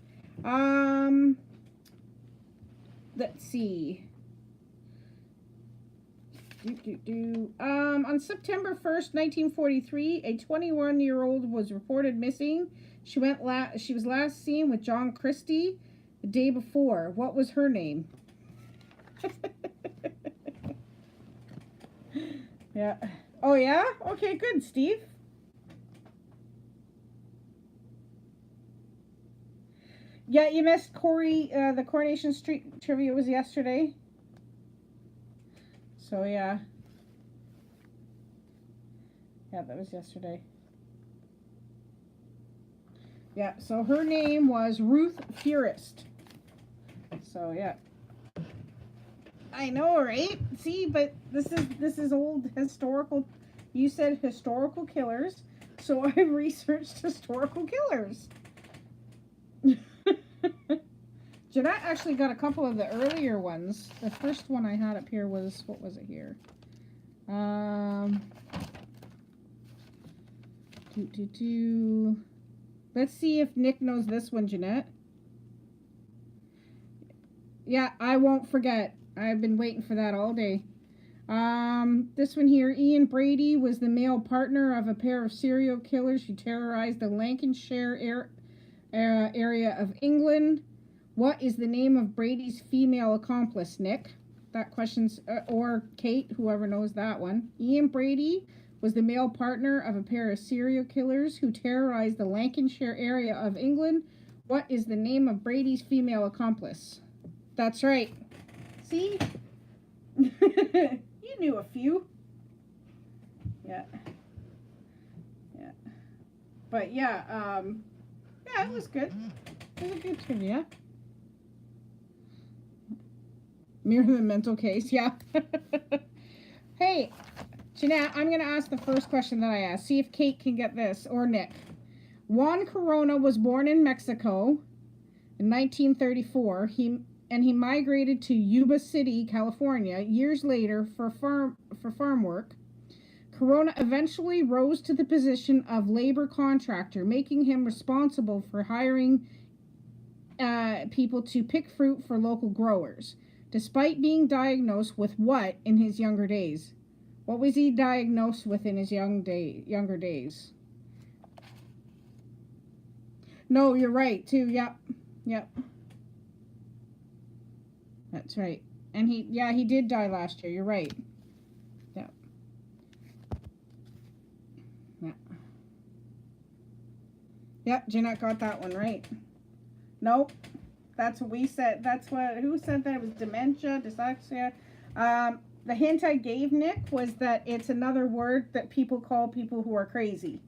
Let's see. On September 1st, 1943, a 21-year-old was reported missing. She was last seen with John Christie the day before. What was her name? Yeah. Oh, yeah? Okay, good, Steve. Yeah, you missed Corey. The Coronation Street trivia was yesterday. So, yeah. Yeah, that was yesterday. Yeah, so her name was Ruth Furist. So, yeah. I know, right? See, but this is old historical. You said historical killers, so I researched historical killers. Jeanette actually got a couple of the earlier ones. The first one I had up here was, what was it here? Let's see if Nick knows this one, Jeanette. Yeah, I won't forget. I've been waiting for that all day. This one here, Ian Brady was the male partner of a pair of serial killers who terrorized the Lancashire area of England. What is the name of Brady's female accomplice, Nick? That question's, or Kate, whoever knows that one. Ian Brady was the male partner of a pair of serial killers who terrorized the Lancashire area of England. What is the name of Brady's female accomplice? That's right. See? You knew a few. Yeah. Yeah. But yeah, yeah, it was good. It was a good trivia. Mirror the mental case, yeah. Hey, Jeanette, I'm going to ask the first question that I asked. See if Kate can get this, or Nick. Juan Corona was born in Mexico in 1934. and he migrated to Yuba City, California, years later for farm work. Corona eventually rose to the position of labor contractor, making him responsible for hiring people to pick fruit for local growers. Despite being diagnosed with what in his younger days? What was he diagnosed with in his younger days? No, you're right, too. Yep. That's right. And he did die last year. You're right. Yep. Yeah. Yep, Jeanette got that one right. Nope. That's what we said. Who said that? It was dementia, dyslexia. The hint I gave Nick was that it's another word that people call people who are crazy.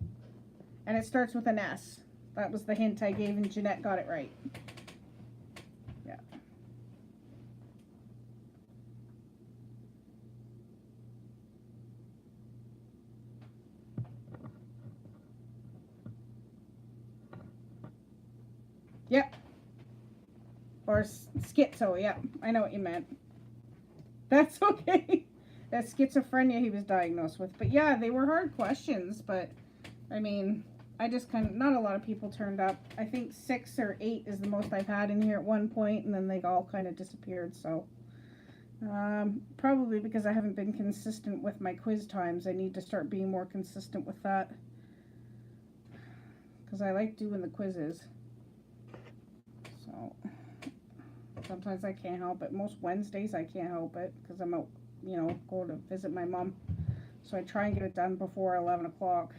And it starts with an S. That was the hint I gave, and Jeanette got it right. Yeah. Yep. Or schizo, yeah. I know what you meant. That's okay. That's schizophrenia he was diagnosed with. But yeah, they were hard questions, but I mean, I just not a lot of people turned up. I think 6 or 8 is the most I've had in here at one point, and then they all kind of disappeared, so. Probably because I haven't been consistent with my quiz times. I need to start being more consistent with that. Because I like doing the quizzes. So, sometimes I can't help it. Most Wednesdays I can't help it because I'm out, going to visit my mom. So I try and get it done before 11 o'clock.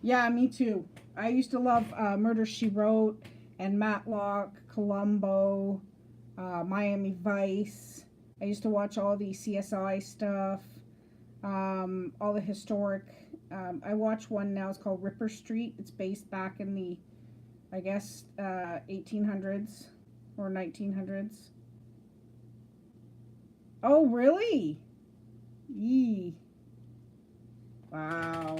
Yeah, me too. I used to love Murder, She Wrote and Matlock, Columbo, Miami Vice. I used to watch all the CSI stuff, all the historic. I watch one now. It's called Ripper Street. It's based back in the, I guess, 1800s or 1900s. Oh, really? Yee. Wow.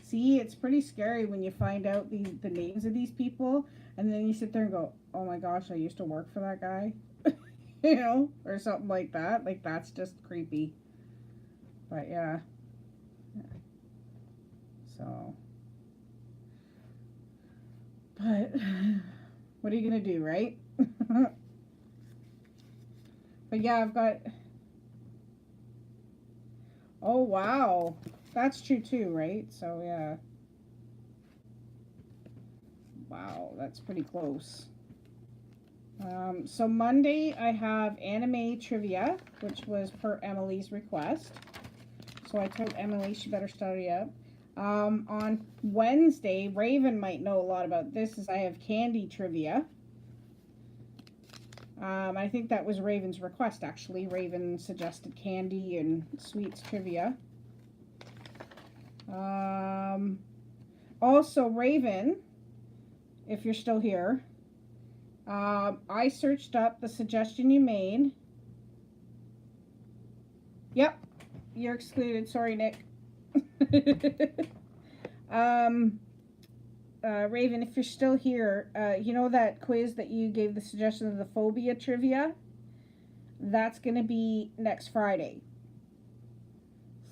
See, it's pretty scary when you find out the names of these people, and then you sit there and go, oh my gosh, I used to work for that guy. Or something like that. Like, that's just creepy. But yeah. So. But, what are you going to do, right? But yeah, I've got. Oh, wow. That's true too, right? So, yeah. Wow, that's pretty close. So Monday I have anime trivia, which was per Emily's request. So I told Emily she better study up. On Wednesday, Raven might know a lot about this, as I have candy trivia. I think that was Raven's request, actually. Raven suggested candy and sweets trivia. Also, Raven, if you're still here, I searched up the suggestion you made. Yep, you're excluded. Sorry, Nick. Raven, if you're still here, you know that quiz that you gave the suggestion of the phobia trivia? That's going to be next Friday.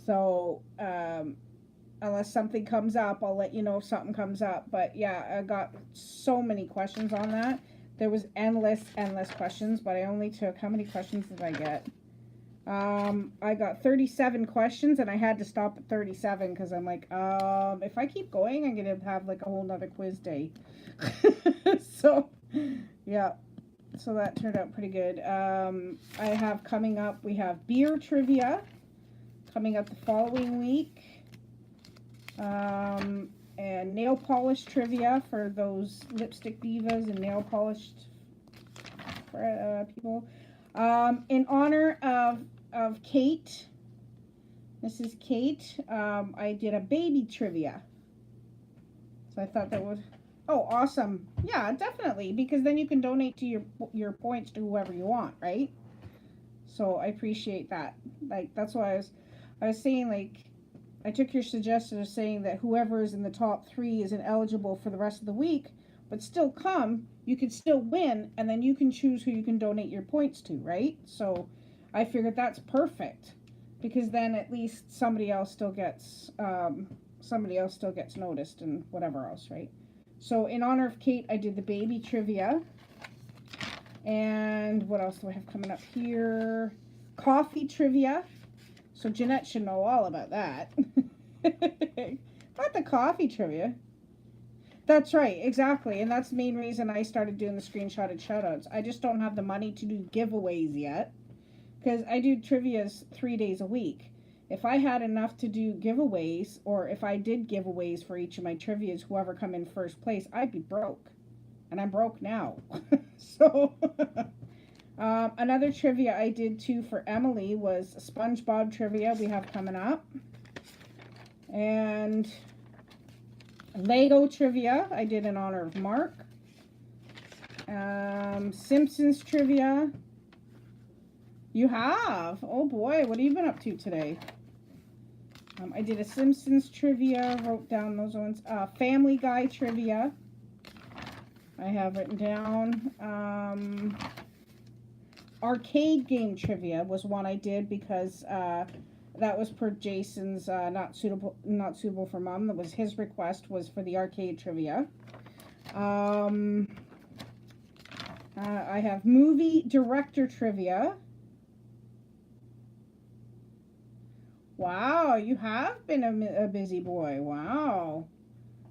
So, unless something comes up, I'll let you know if something comes up. But yeah, I got so many questions on that. There was endless questions, but I only took, how many questions did I get? I got 37 questions, and I had to stop at 37 because I'm like, if I keep going, I'm going to have like a whole nother quiz day. So, yeah. So that turned out pretty good. I have coming up, we have beer trivia coming up the following week. And nail polish trivia for those lipstick divas and nail polished people. In honor of Kate, Mrs. Kate, I did a baby trivia. So I thought that was, oh, awesome. Yeah, definitely, because then you can donate to your points to whoever you want, right? So I appreciate that. Like, that's why I was saying, like, I took your suggestion of saying that whoever is in the top 3 isn't eligible for the rest of the week, but still come. you could still win, and then you can choose who you can donate your points to, right? So I figured that's perfect, because then at least somebody else still gets noticed and whatever else, right? So in honor of Kate, I did the baby trivia. And what else do I have coming up here? Coffee trivia. So Jeanette should know all about that. Not the coffee trivia. That's right, exactly. And that's the main reason I started doing the screenshotted shoutouts. I just don't have the money to do giveaways yet, because I do trivias 3 days a week. If I had enough to do giveaways, or if I did giveaways for each of my trivias, whoever come in first place, I'd be broke. And I'm broke now. So, another trivia I did too for Emily was SpongeBob trivia we have coming up. And Lego trivia I did in honor of Mark. Simpsons trivia. You have? Oh boy, what have you been up to today? I did a Simpsons trivia, wrote down those ones. Family Guy trivia I have written down. Arcade game trivia was one I did because that was per Jason's not suitable for mom. That was his request, was for the arcade trivia. I have movie director trivia. Wow, you have been a busy boy. Wow.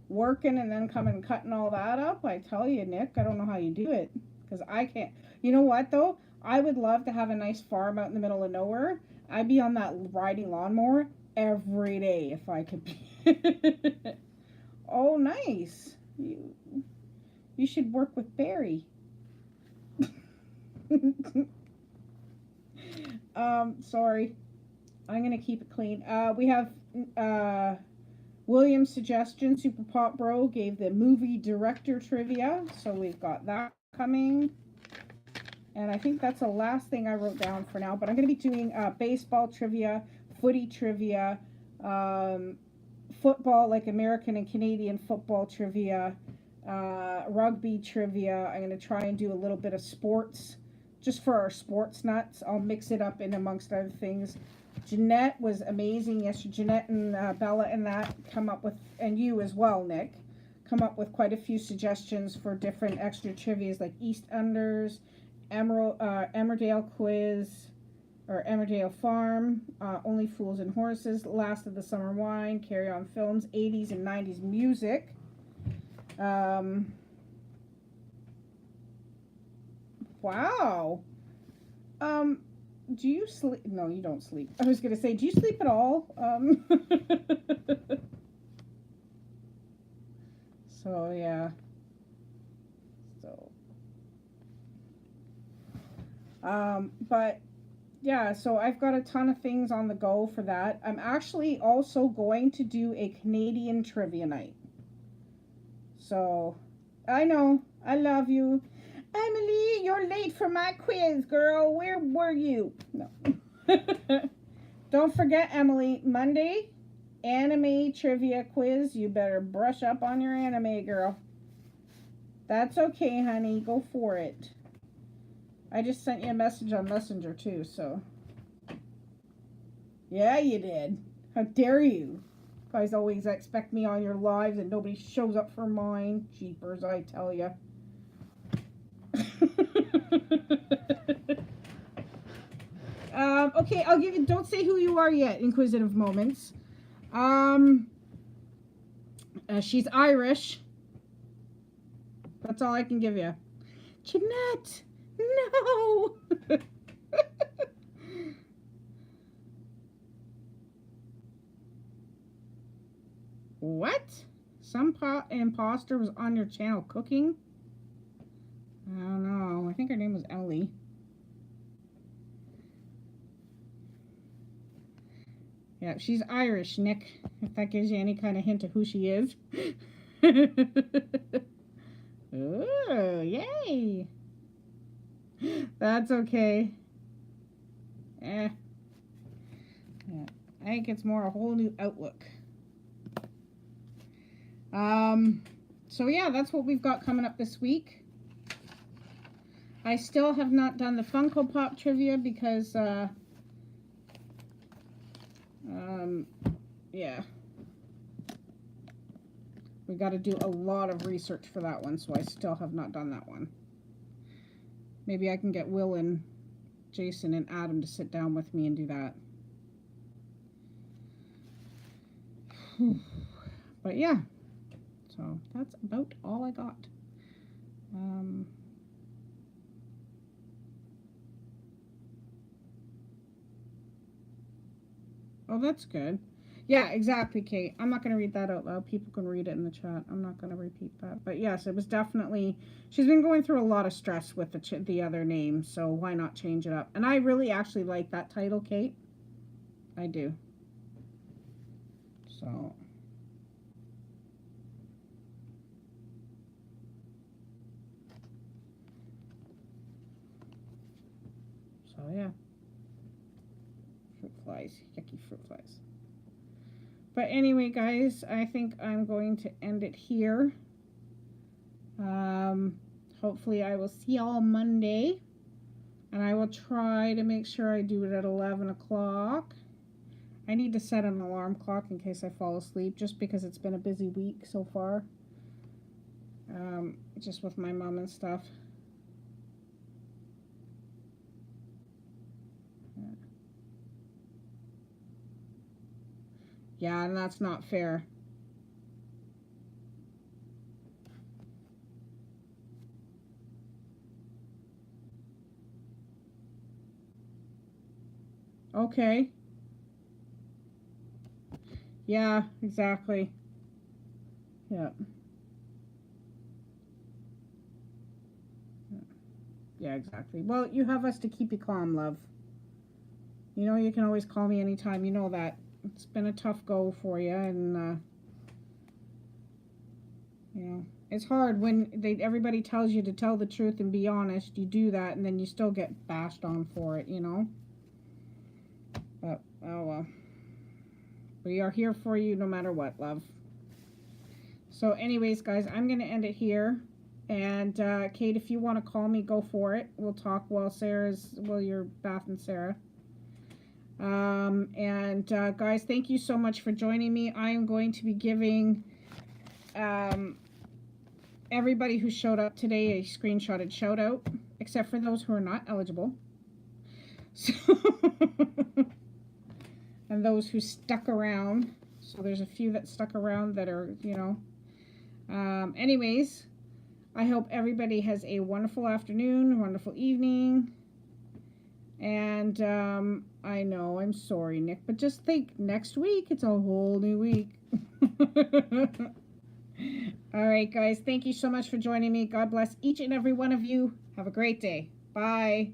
Working and then coming and cutting all that up. I tell you, Nick, I don't know how you do it, because I can't. You know what, though? I would love to have a nice farm out in the middle of nowhere. I'd be on that riding lawnmower every day if I could be. Oh, nice. You should work with Barry. Sorry. I'm going to keep it clean. We have William's suggestion. Super Pop Bro gave the movie director trivia. So we've got that coming. And I think that's the last thing I wrote down for now. But I'm going to be doing baseball trivia, footy trivia, football, like American and Canadian football trivia, rugby trivia. I'm going to try and do a little bit of sports, just for our sports nuts. I'll mix it up in amongst other things. Jeanette was amazing yesterday. Jeanette and Bella and that come up with, and you as well, Nick, come up with quite a few suggestions for different extra trivias, like East Unders, Emmerdale Quiz, or Emmerdale Farm, Only Fools and Horses, Last of the Summer Wine, Carry On Films, 80s and 90s music. Wow. Do you sleep? No, you don't sleep. I was going to say, do you sleep at all? So, yeah. So. But, yeah, so I've got a ton of things on the go for that. I'm actually also going to do a Canadian trivia night. So, I know, I love you. Emily, you're late for my quiz, girl. Where were you? No. Don't forget, Emily, Monday, anime trivia quiz. You better brush up on your anime, girl. That's okay, honey. Go for it. I just sent you a message on Messenger, too, so. Yeah, you did. How dare you? You guys always expect me on your lives and nobody shows up for mine. Jeepers, I tell ya. Okay, I'll give you, don't say who you are yet, Inquisitive Moments. She's Irish. That's all I can give you. Jeanette! No! What? Some imposter was on your channel cooking? I don't know. I think her name was Emily. Yeah, she's Irish, Nick. If that gives you any kind of hint of who she is. Oh, yay! That's okay. Yeah, I think it's more a whole new outlook. So yeah, that's what we've got coming up this week. I still have not done the Funko Pop trivia because, yeah. We got to do a lot of research for that one, so I still have not done that one. Maybe I can get Will and Jason and Adam to sit down with me and do that. But yeah, so that's about all I got. Oh, that's good. Yeah, exactly, Kate. I'm not going to read that out loud. People can read it in the chat. I'm not going to repeat that. But yes, it was definitely, she's been going through a lot of stress with the other name, so why not change it up? And I really actually like that title, Kate. I do. So. So, yeah. Fruit flies. Yucky fruit flies. But anyway, guys, I think I'm going to end it here. Hopefully I will see y'all Monday. And I will try to make sure I do it at 11 o'clock. I need to set an alarm clock in case I fall asleep, just because it's been a busy week so far. Just with my mom and stuff. Yeah, and that's not fair. Okay. Yeah, exactly. Yeah. Yeah, exactly. Well, you have us to keep you calm, love. You know, you can always call me anytime. You know that. It's been a tough go for you, and, you know, it's hard when everybody tells you to tell the truth and be honest. You do that, and then you still get bashed on for it, you know? But, oh well. We are here for you no matter what, love. So anyways, guys, I'm going to end it here. And, Kate, if you want to call me, go for it. We'll talk while you're bathing Sarah. Guys, thank you so much for joining me. I am going to be giving everybody who showed up today a screenshotted shout out, except for those who are not eligible. So and those who stuck around. So there's a few that stuck around that are, you know. Anyways, I hope everybody has a wonderful afternoon, wonderful evening. And I know, I'm sorry, Nick, but just think, next week, it's a whole new week. All right, guys, thank you so much for joining me. God bless each and every one of you. Have a great day. Bye.